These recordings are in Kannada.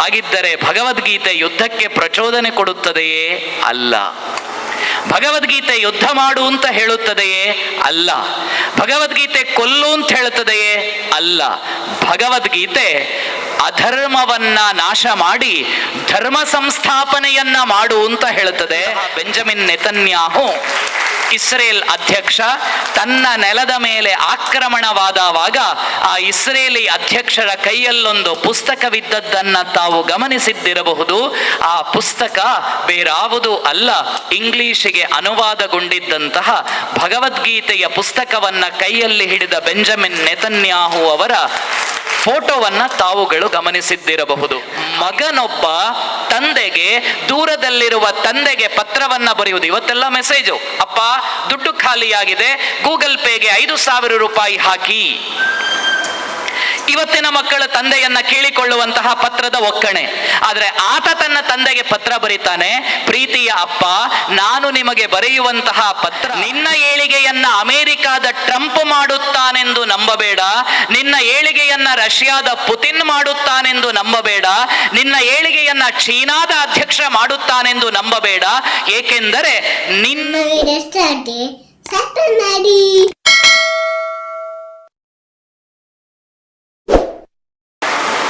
ಹಾಗಿದ್ದರೆ ಭಗವದ್ಗೀತೆ ಯುದ್ಧಕ್ಕೆ ಪ್ರಚೋದನೆ ಕೊಡುತ್ತದೆಯೇ? ಅಲ್ಲ. ಭಗವದ್ಗೀತೆ ಯುದ್ಧ ಮಾಡು ಅಂತ ಹೇಳುತ್ತದೆಯೇ? ಅಲ್ಲ. ಭಗವದ್ಗೀತೆ ಕೊಲ್ಲು ಅಂತ ಹೇಳುತ್ತದೆಯೇ? ಅಲ್ಲ. ಭಗವದ್ಗೀತೆ ಅಧರ್ಮವನ್ನ ನಾಶ ಮಾಡಿ ಧರ್ಮ ಸಂಸ್ಥಾಪನೆಯನ್ನ ಮಾಡು ಅಂತ ಹೇಳುತ್ತದೆ. ಬೆಂಜಮಿನ್ ನೆತನ್ಯಾಹು ಇಸ್ರೇಲ್ ಅಧ್ಯಕ್ಷ ತನ್ನ ನೆಲದ ಮೇಲೆ ಆಕ್ರಮಣವಾದವಾಗ ಆ ಇಸ್ರೇಲಿ ಅಧ್ಯಕ್ಷರ ಕೈಯಲ್ಲೊಂದು ಪುಸ್ತಕವಿದ್ದದ್ದನ್ನ ತಾವು ಗಮನಿಸಿದ್ದಿರಬಹುದು. ಆ ಪುಸ್ತಕ ಬೇರಾವುದೂ ಅಲ್ಲ, ಇಂಗ್ಲಿಷಿಗೆ ಅನುವಾದಗೊಂಡಿದ್ದಂತಹ ಭಗವದ್ಗೀತೆಯ ಪುಸ್ತಕವನ್ನ ಕೈಯಲ್ಲಿ ಹಿಡಿದ ಬೆಂಜಮಿನ್ ನೆತನ್ಯಾಹು ಅವರ ಫೋಟೋವನ್ನ ತಾವುಗಳು ಗಮನಿಸಿದ್ದಿರಬಹುದು. ಮಗನೊಬ್ಬ ತಂದೆಗೆ, ದೂರದಲ್ಲಿರುವ ತಂದೆಗೆ ಪತ್ರವನ್ನ ಬರೆಯುವುದು. ಇವತ್ತೆಲ್ಲ ಮೆಸೇಜು, ಅಪ್ಪ ದುಡ್ಡು ಖಾಲಿಯಾಗಿದೆ, ಗೂಗಲ್ ಪೇಗೆ 5,000 ರೂಪಾಯಿ ಹಾಕಿ. ಇವತ್ತಿನ ಮಕ್ಕಳ ತಂದೆಯನ್ನ ಕೇಳಿಕೊಳ್ಳುವಂತಹ ಪತ್ರದ ಒಕ್ಕಣೆ. ಆದ್ರೆ ಆತ ತನ್ನ ತಂದೆಗೆ ಪತ್ರ ಬರೀತಾನೆ, ಪ್ರೀತಿಯ ಅಪ್ಪ, ನಾನು ನಿಮಗೆ ಬರೆಯುವಂತಹ ಪತ್ರ ನಿನ್ನ ಏಳಿಗೆಯನ್ನ ಅಮೆರಿಕಾದ ಟ್ರಂಪ್ ಮಾಡುತ್ತಾನೆಂದು ನಂಬಬೇಡ, ನಿನ್ನ ಏಳಿಗೆಯನ್ನ ರಷ್ಯಾದ ಪುತಿನ್ ಮಾಡುತ್ತಾನೆಂದು ನಂಬಬೇಡ, ನಿನ್ನ ಏಳಿಗೆಯನ್ನ ಚೀನಾದ ಅಧ್ಯಕ್ಷ ಮಾಡುತ್ತಾನೆಂದು ನಂಬಬೇಡ, ಏಕೆಂದರೆ ನಿನ್ನ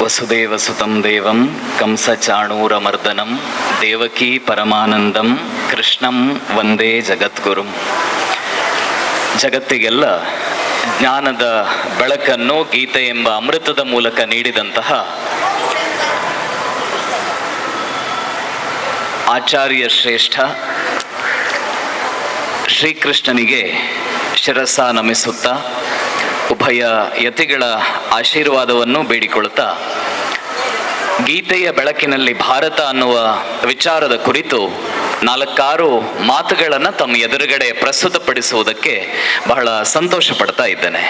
ವಸುದೇವ ಸುತಂ ದೇವಂ ಕಂಸ ಚಾಣೂರಮರ್ದನಂ ದೇವಕೀ ಪರಮಾನಂದಂ ಕೃಷ್ಣಂ ವಂದೇ ಜಗದ್ಗುರುಂ. ಜಗತ್ತಿಗೆಲ್ಲ ಜ್ಞಾನದ ಬೆಳಕನ್ನು ಗೀತೆ ಎಂಬ ಅಮೃತದ ಮೂಲಕ ನೀಡಿದಂತಹ ಆಚಾರ್ಯ ಶ್ರೇಷ್ಠ ಶ್ರೀಕೃಷ್ಣನಿಗೆ ಶಿರಸ ನಮಿಸುತ್ತಾ ಉಭಯ ಯತಿಗಳ ಆಶೀರ್ವಾದವನ್ನು ಬೇಡಿಕೊಳ್ಳುತ್ತಾ ಗೀತೆಯ ಬೆಳಕಿನಲ್ಲಿ ಭಾರತ ಅನ್ನುವ ವಿಚಾರದ ಕುರಿತು 4-6 ಮಾತುಗಳನ್ನು ತಮ್ಮ ಎದುರುಗಡೆ ಪ್ರಸ್ತುತಪಡಿಸುವುದಕ್ಕೆ ಬಹಳ ಸಂತೋಷ ಪಡ್ತಾ ಇದ್ದೇನೆ.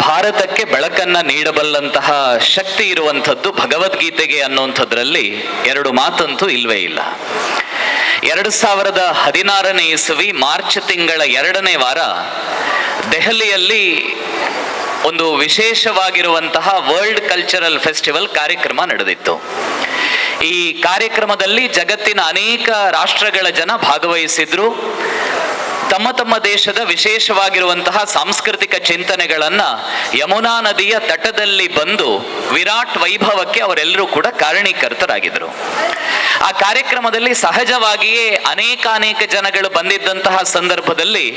ಭಾರತಕ್ಕೆ ಬೆಳಕನ್ನ ನೀಡಬಲ್ಲಂತಹ ಶಕ್ತಿ ಇರುವಂಥದ್ದು ಭಗವದ್ಗೀತೆಗೆ ಅನ್ನುವಂಥದ್ರಲ್ಲಿ 2 ಮಾತಂತೂ ಇಲ್ವೇ ಇಲ್ಲ. 2016ನೇ ಇಸವಿ ಮಾರ್ಚ್ ತಿಂಗಳ 2ನೇ ವಾರ ದೆಹಲಿಯಲ್ಲಿ ಒಂದು ವಿಶೇಷವಾಗಿರುವಂತಹ ವರ್ಲ್ಡ್ ಕಲ್ಚರಲ್ ಫೆಸ್ಟಿವಲ್ ಕಾರ್ಯಕ್ರಮ ನಡೆದಿತ್ತು. ಈ ಕಾರ್ಯಕ್ರಮದಲ್ಲಿ ಜಗತ್ತಿನ ಅನೇಕ ರಾಷ್ಟ್ರಗಳ ಜನ ಭಾಗವಹಿಸಿದ್ರು. ತಮ್ಮ ತಮ್ಮ ದೇಶದ ವಿಶೇಷವಾಗಿರುವಂತಹ ಸಾಂಸ್ಕೃತಿಕ ಚಿಂತನೆಗಳನ್ನ ಯಮುನಾ ನದಿಯ ತಟದಲ್ಲಿ ಬಂದು ವಿರಾಟ್ ವೈಭವಕ್ಕೆ ಅವರೆಲ್ಲರೂ ಕೂಡ ಕಾರಣೀಕರ್ತರಾಗಿದ್ರು. ಆ ಕಾರ್ಯಕ್ರಮದಲ್ಲಿ ಸಹಜವಾಗಿಯೇ ಅನೇಕ ಜನಗಳು ಬಂದಿದ್ದಂತಹ ಸಂದರ್ಭದಲ್ಲಿ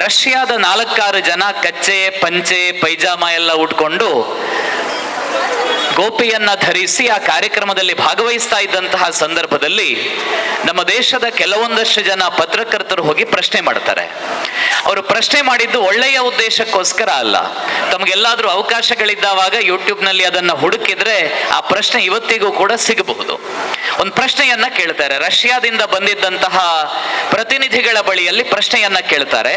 ರಷ್ಯಾದ 4-6 ಜನ ಕಚ್ಚೆ ಪಂಚೆ ಪೈಜಾಮ ಎಲ್ಲ ಉಟ್ಕೊಂಡು ಗೋಪಿಯನ್ನ ಧರಿಸಿ ಆ ಕಾರ್ಯಕ್ರಮದಲ್ಲಿ ಭಾಗವಹಿಸ್ತಾ ಇದ್ದಂತಹ ಸಂದರ್ಭದಲ್ಲಿ ನಮ್ಮ ದೇಶದ ಕೆಲವೊಂದಷ್ಟು ಜನ ಪತ್ರಕರ್ತರು ಹೋಗಿ ಪ್ರಶ್ನೆ ಮಾಡ್ತಾರೆ. ಅವರು ಪ್ರಶ್ನೆ ಮಾಡಿದ್ದು ಒಳ್ಳೆಯ ಉದ್ದೇಶಕ್ಕೋಸ್ಕರ ಅಲ್ಲ. ತಮಗೆಲ್ಲಾದ್ರೂ ಅವಕಾಶಗಳಿದ್ದಾವಾಗ ಯೂಟ್ಯೂಬ್ನಲ್ಲಿ ಅದನ್ನ ಹುಡುಕಿದ್ರೆ ಆ ಪ್ರಶ್ನೆ ಇವತ್ತಿಗೂ ಕೂಡ ಸಿಗಬಹುದು. ಒಂದು ಪ್ರಶ್ನೆಯನ್ನ ಕೇಳ್ತಾರೆ. ರಷ್ಯಾದಿಂದ ಬಂದಿದ್ದಂತಹ ಪ್ರತಿನಿಧಿಗಳ ಬಳಿಯಲ್ಲಿ ಪ್ರಶ್ನೆಯನ್ನ ಕೇಳ್ತಾರೆ.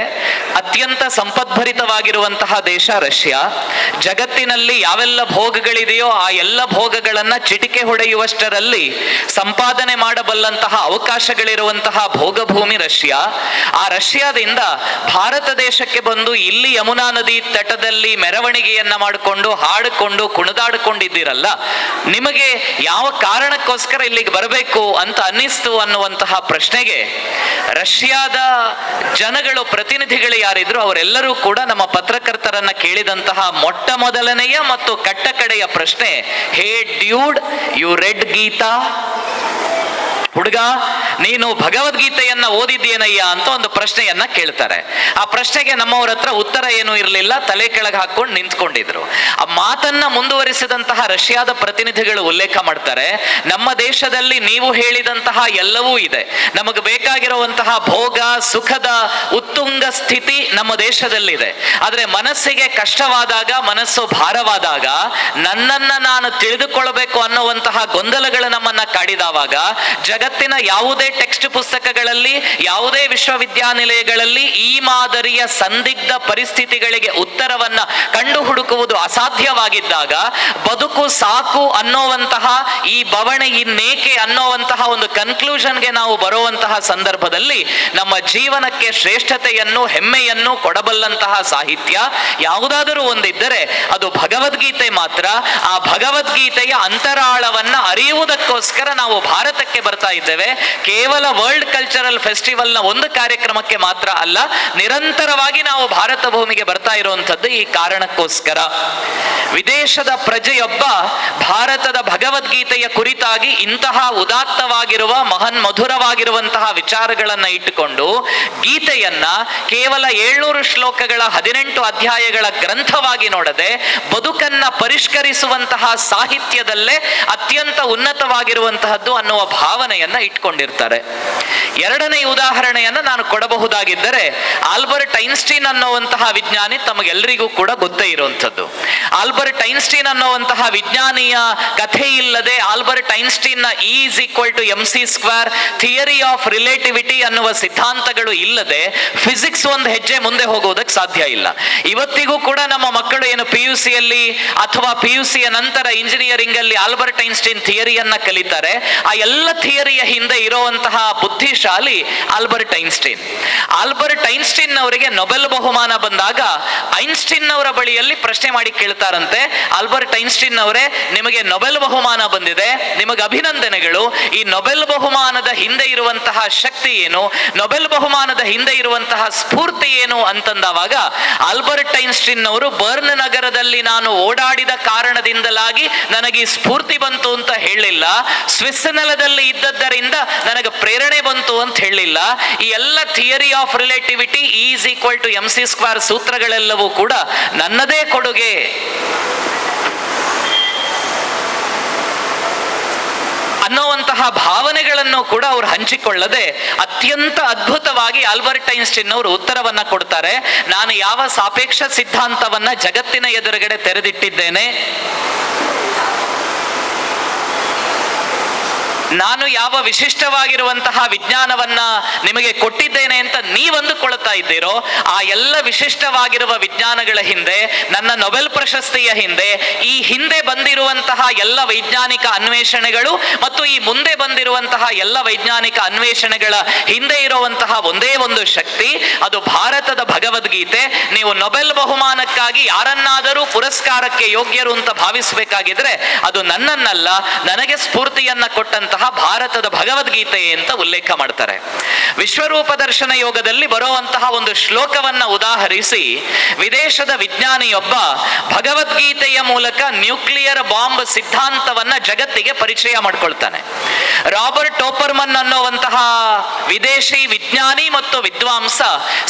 ಅತ್ಯಂತ ಸಂಪದ್ಭರಿತವಾಗಿರುವಂತಹ ದೇಶ ರಷ್ಯಾ. ಜಗತ್ತಿನಲ್ಲಿ ಯಾವೆಲ್ಲ ಭೋಗಗಳಿದೆಯೋ ಆ ಎಲ್ಲ ಭೋಗಗಳನ್ನ ಚಿಟಿಕೆ ಹೊಡೆಯುವಷ್ಟರಲ್ಲಿ ಸಂಪಾದನೆ ಮಾಡಬಲ್ಲಂತಹ ಅವಕಾಶಗಳಿರುವಂತಹ ಭೋಗಭೂಮಿ ರಷ್ಯಾ. ಆ ರಷ್ಯಾದಿಂದ ಭಾರತ ದೇಶಕ್ಕೆ ಬಂದು ಇಲ್ಲಿ ಯಮುನಾ ನದಿ ತಟದಲ್ಲಿ ಮೆರವಣಿಗೆಯನ್ನ ಮಾಡಿಕೊಂಡು ಹಾಡಿಕೊಂಡು ಕುಣಿದಾಡಿಕೊಂಡಿದ್ದೀರಲ್ಲ, ನಿಮಗೆ ಯಾವ ಕಾರಣಕ್ಕೋಸ್ಕರ ಇಲ್ಲಿಗೆ ಬರಬೇಕು ಅಂತ ಅನ್ನಿಸ್ತು ಅನ್ನುವಂತಹ ಪ್ರಶ್ನೆಗೆ ರಷ್ಯಾದ ಜನಗಳು, ಪ್ರತಿನಿಧಿಗಳು ಯಾರಿದ್ರು ಅವರೆಲ್ಲರೂ ಕೂಡ ನಮ್ಮ ಪತ್ರಕರ್ತರನ್ನ ಕೇಳಿದಂತಹ ಮೊಟ್ಟ ಮೊದಲನೆಯ ಮತ್ತು ಕಟ್ಟಕಡೆಯ ಪ್ರಶ್ನೆ, ಹೇ ಡ್ಯೂಡ್, ಯು ರೆಡ್ ಗೀತಾ? ಹುಡುಗ, ನೀನು ಭಗವದ್ಗೀತೆಯನ್ನ ಓದಿದ್ದೇನಯ್ಯ ಅಂತ ಒಂದು ಪ್ರಶ್ನೆಯನ್ನ ಕೇಳ್ತಾರೆ. ಆ ಪ್ರಶ್ನೆಗೆ ನಮ್ಮವ್ರ ಹತ್ರ ಉತ್ತರ ಏನೂ ಇರಲಿಲ್ಲ, ತಲೆ ಕೆಳಗೆ ಹಾಕೊಂಡು ನಿಂತ್ಕೊಂಡಿದ್ರು. ಆ ಮಾತನ್ನ ಮುಂದುವರಿಸಿದಂತಹ ರಷ್ಯಾದ ಪ್ರತಿನಿಧಿಗಳು ಉಲ್ಲೇಖ ಮಾಡ್ತಾರೆ, ನಮ್ಮ ದೇಶದಲ್ಲಿ ನೀವು ಹೇಳಿದಂತಹ ಎಲ್ಲವೂ ಇದೆ, ನಮಗೆ ಬೇಕಾಗಿರುವಂತಹ ಭೋಗ ಸುಖದ ಉತ್ತುಂಗ ಸ್ಥಿತಿ ನಮ್ಮ ದೇಶದಲ್ಲಿದೆ. ಆದ್ರೆ ಮನಸ್ಸಿಗೆ ಕಷ್ಟವಾದಾಗ, ಮನಸ್ಸು ಭಾರವಾದಾಗ, ನನ್ನನ್ನ ನಾನು ತಿಳಿದುಕೊಳ್ಳಬೇಕು ಅನ್ನುವಂತಹ ಗೊಂದಲಗಳು ನಮ್ಮನ್ನ ಕಾಡಿದವಾಗ, ಜಗತ್ತಿನ ಯಾವುದೇ ಟೆಕ್ಸ್ಟ್ ಪುಸ್ತಕಗಳಲ್ಲಿ, ಯಾವುದೇ ವಿಶ್ವವಿದ್ಯಾನಿಲಯಗಳಲ್ಲಿ ಈ ಮಾದರಿಯ ಸಂದಿಗ್ಧ ಪರಿಸ್ಥಿತಿಗಳಿಗೆ ಉತ್ತರವನ್ನ ಕಂಡು ಹುಡುಕುವುದು ಅಸಾಧ್ಯವಾಗಿದ್ದಾಗ, ಬದುಕು ಸಾಕು ಅನ್ನೋವಂತಹ, ಈ ಬವಣೆ ಇನ್ನೇಕೆ ಅನ್ನೋವಂತಹ ಒಂದು ಕನ್ಕ್ಲೂಷನ್ಗೆ ನಾವು ಬರುವಂತಹ ಸಂದರ್ಭದಲ್ಲಿ ನಮ್ಮ ಜೀವನಕ್ಕೆ ಶ್ರೇಷ್ಠತೆಯನ್ನು, ಹೆಮ್ಮೆಯನ್ನು ಕೊಡಬಲ್ಲಂತಹ ಸಾಹಿತ್ಯ ಯಾವುದಾದರೂ ಒಂದಿದ್ದರೆ ಅದು ಭಗವದ್ಗೀತೆ ಮಾತ್ರ. ಆ ಭಗವದ್ಗೀತೆಯ ಅಂತರಾಳವನ್ನ ಅರಿಯುವುದಕ್ಕೋಸ್ಕರ ನಾವು ಭಾರತಕ್ಕೆ ಬರ್ತಾ ಇದ್ದೇವೆ. ಕೇವಲ ವರ್ಲ್ಡ್ ಕಲ್ಚರಲ್ ಫೆಸ್ಟಿವಲ್ನ ಒಂದು ಕಾರ್ಯಕ್ರಮಕ್ಕೆ ಮಾತ್ರ ಅಲ್ಲ, ನಿರಂತರವಾಗಿ ನಾವು ಭಾರತ ಭೂಮಿಗೆ ಬರ್ತಾ ಇರುವಂಥದ್ದು ಈ ಕಾರಣಕ್ಕೋಸ್ಕರ. ವಿದೇಶದ ಪ್ರಜೆಯೊಬ್ಬ ಭಾರತದ ಭಗವದ್ಗೀತೆಯ ಕುರಿತಾಗಿ ಇಂತಹ ಉದಾತ್ತವಾಗಿರುವ, ಮಹನ್ ಮಧುರವಾಗಿರುವಂತಹ ವಿಚಾರಗಳನ್ನ ಇಟ್ಟುಕೊಂಡು ಗೀತೆಯನ್ನ ಕೇವಲ 700 ಶ್ಲೋಕಗಳ 18 ಅಧ್ಯಾಯಗಳ ಗ್ರಂಥವಾಗಿ ನೋಡದೆ, ಬದುಕನ್ನ ಪರಿಷ್ಕರಿಸುವಂತಹ ಸಾಹಿತ್ಯದಲ್ಲೇ ಅತ್ಯಂತ ಉನ್ನತವಾಗಿರುವಂತಹದ್ದು ಅನ್ನುವ ಭಾವನೆಯನ್ನ ಇಟ್ಕೊಂಡಿರ್ತಾರೆ. ಎರಡನೇ ಉದಾಹರಣೆಯನ್ನ ನಾನು ಕೊಡಬಹುದಾಗಿದ್ದರೆ, ಆಲ್ಬರ್ಟ್ ಐನ್ಸ್ಟೀನ್ ಅನ್ನುವಂತಹ ವಿಜ್ಞಾನಿ ತಮಗೆಲ್ಲರಿಗೂ ಕೂಡ ಗೊತ್ತೇ ಇರುವಂಥದ್ದು. ಆಲ್ಬರ್ಟ್ ಐನ್ಸ್ಟೀನ್ ಅನ್ನುವಂತಹ ವಿಜ್ಞಾನಿಯ ಕಥೆ ಇಲ್ಲದೆ, ಆಲ್ಬರ್ಟ್ ಐನ್ಸ್ಟೀನ್ ನ E=mc², ಥಿಯರಿ ಆಫ್ ರಿಲೇಟಿವಿಟಿ ಅನ್ನುವ ಸಿದ್ಧಾಂತಗಳು ಇಲ್ಲದೆ ಫಿಸಿಕ್ಸ್ ಒಂದು ಹೆಜ್ಜೆ ಮುಂದೆ ಹೋಗುವುದಕ್ಕೆ ಸಾಧ್ಯ ಇಲ್ಲ. ಇವತ್ತಿಗೂ ಕೂಡ ನಮ್ಮ ಮಕ್ಕಳು ಏನು PUC ಯಲ್ಲಿ ಅಥವಾ PUC ಯ ನಂತರ ಇಂಜಿನಿಯರಿಂಗ್ ಅಲ್ಲಿ ಆಲ್ಬರ್ಟ್ ಐನ್ಸ್ಟೀನ್ ಥಿಯರಿಯನ್ನ ಕಲಿತಾರೆ. ಆ ಎಲ್ಲ ಥಿಯರಿಯ ಹಿಂದೆ ಇರುವಂತಹ ಬುದ್ಧಿಶಾಲಿ ಆಲ್ಬರ್ಟ್ ಐನ್ಸ್ಟೀನ್. ಆಲ್ಬರ್ಟ್ ಐನ್ಸ್ಟೀನ್ ಅವರಿಗೆ ನೊಬೆಲ್ ಬಹುಮಾನ ಬಂದಾಗ ಐನ್ಸ್ಟೀನ್ ಅವರ ಬಳಿಯಲ್ಲಿ ಪ್ರಶ್ನೆ ಮಾಡಿ ಕೇಳ್ತಾರಂತೆ, ಆಲ್ಬರ್ಟ್ ಐನ್ಸ್ಟೀನ್ ಅವರೇ, ನಿಮಗೆ ನೊಬೆಲ್ ಬಹುಮಾನ ಬಂದಿದೆ, ನಿಮಗೆ ಅಭಿನಂದನೆಗಳು. ಈ ನೊಬೆಲ್ ಬಹುಮಾನದ ಹಿಂದೆ ಇರುವಂತಹ ಶಕ್ತಿ ಏನು, ನೊಬೆಲ್ ಬಹುಮಾನದ ಹಿಂದೆ ಇರುವಂತಹ ಸ್ಫೂರ್ತಿ ಏನು ಅಂತಂದವಾಗ ಆಲ್ಬರ್ಟ್ ಐನ್ಸ್ಟೀನ್ ಅವರು, ಬರ್ನ್ ನಗರದಲ್ಲಿ ನಾನು ಓಡಾಡಿದ ಕಾರಣದಿಂದಲಾಗಿ ನನಗೆ ಸ್ಫೂರ್ತಿ ಬಂತು ಅಂತ ಹೇಳಲಿಲ್ಲ, ಸ್ವಿಸ್ ನೆಲದಲ್ಲಿ ಇದ್ದದ್ದರಿಂದ ನನಗೆ ಪ್ರೇರಣೆ ಬಂತು ಅಂತ ಹೇಳಲಿಲ್ಲ. ಈ ಎಲ್ಲ ಥಿಯರಿ ಆಫ್ ರಿಲೇಟಿವಿಟಿ E=mc² ಸೂತ್ರಗಳೆಲ್ಲವೂ ಕೂಡ ನನ್ನದೇ ಕೊಡುಗೆ ಅನ್ನೋವಂತಹ ಭಾವನೆಗಳನ್ನು ಕೂಡ ಅವರು ಹಂಚಿಕೊಳ್ಳದೆ ಅತ್ಯಂತ ಅದ್ಭುತವಾಗಿ ಆಲ್ಬರ್ಟ್ ಐನ್ಸ್ಟೀನ್ ಅವರು ಉತ್ತರವನ್ನ ಕೊಡ್ತಾರೆ. ನಾನು ಯಾವ ಸಾಪೇಕ್ಷ ಸಿದ್ಧಾಂತವನ್ನ ಜಗತ್ತಿನ ಎದುರುಗಡೆ ತೆರೆದಿಟ್ಟಿದ್ದೇನೆ, ನಾನು ಯಾವ ವಿಶಿಷ್ಟವಾಗಿರುವಂತಹ ವಿಜ್ಞಾನವನ್ನ ನಿಮಗೆ ಕೊಟ್ಟಿದ್ದೇನೆ ಅಂತ ನೀವಂದುಕೊಳ್ತಾ ಇದ್ದೀರೋ, ಆ ಎಲ್ಲ ವಿಶಿಷ್ಟವಾಗಿರುವ ವಿಜ್ಞಾನಗಳ ಹಿಂದೆ, ನನ್ನ ನೊಬೆಲ್ ಪ್ರಶಸ್ತಿಯ ಹಿಂದೆ, ಈ ಹಿಂದೆ ಬಂದಿರುವಂತಹ ಎಲ್ಲ ವೈಜ್ಞಾನಿಕ ಅನ್ವೇಷಣೆಗಳು ಮತ್ತು ಈ ಮುಂದೆ ಬಂದಿರುವಂತಹ ಎಲ್ಲ ವೈಜ್ಞಾನಿಕ ಅನ್ವೇಷಣೆಗಳ ಹಿಂದೆ ಇರುವಂತಹ ಒಂದೇ ಒಂದು ಶಕ್ತಿ, ಅದು ಭಾರತದ ಭಗವದ್ಗೀತೆ. ನೀವು ನೊಬೆಲ್ ಬಹುಮಾನಕ್ಕಾಗಿ ಯಾರನ್ನಾದರೂ ಪುರಸ್ಕಾರಕ್ಕೆ ಯೋಗ್ಯರು ಅಂತ ಭಾವಿಸಬೇಕಾಗಿದ್ರೆ ಅದು ನನ್ನನ್ನಲ್ಲ, ನನಗೆ ಸ್ಫೂರ್ತಿಯನ್ನ ಕೊಟ್ಟಂತಹ ಭಾರತದ ಭಗವದ್ಗೀತೆ ಅಂತ ಉಲ್ಲೇಖ ಮಾಡ್ತಾರೆ. ವಿಶ್ವರೂಪ ದರ್ಶನ ಯೋಗದಲ್ಲಿ ಬರುವಂತಹ ಒಂದು ಶ್ಲೋಕವನ್ನ ಉದಾಹರಿಸಿ ವಿದೇಶದ ವಿಜ್ಞಾನಿಯೊಬ್ಬ ಭಗವದ್ಗೀತೆಯ ಮೂಲಕ ನ್ಯೂಕ್ಲಿಯರ್ ಬಾಂಬ್ ಸಿದ್ಧಾಂತವನ್ನ ಜಗತ್ತಿಗೆ ಪರಿಚಯ ಮಾಡಿಕೊಳ್ತಾನೆ. ರಾಬರ್ಟ್ ಓಪರ್ಮನ್ ಅನ್ನುವಂತಹ ವಿದೇಶಿ ವಿಜ್ಞಾನಿ ಮತ್ತು ವಿದ್ವಾಂಸ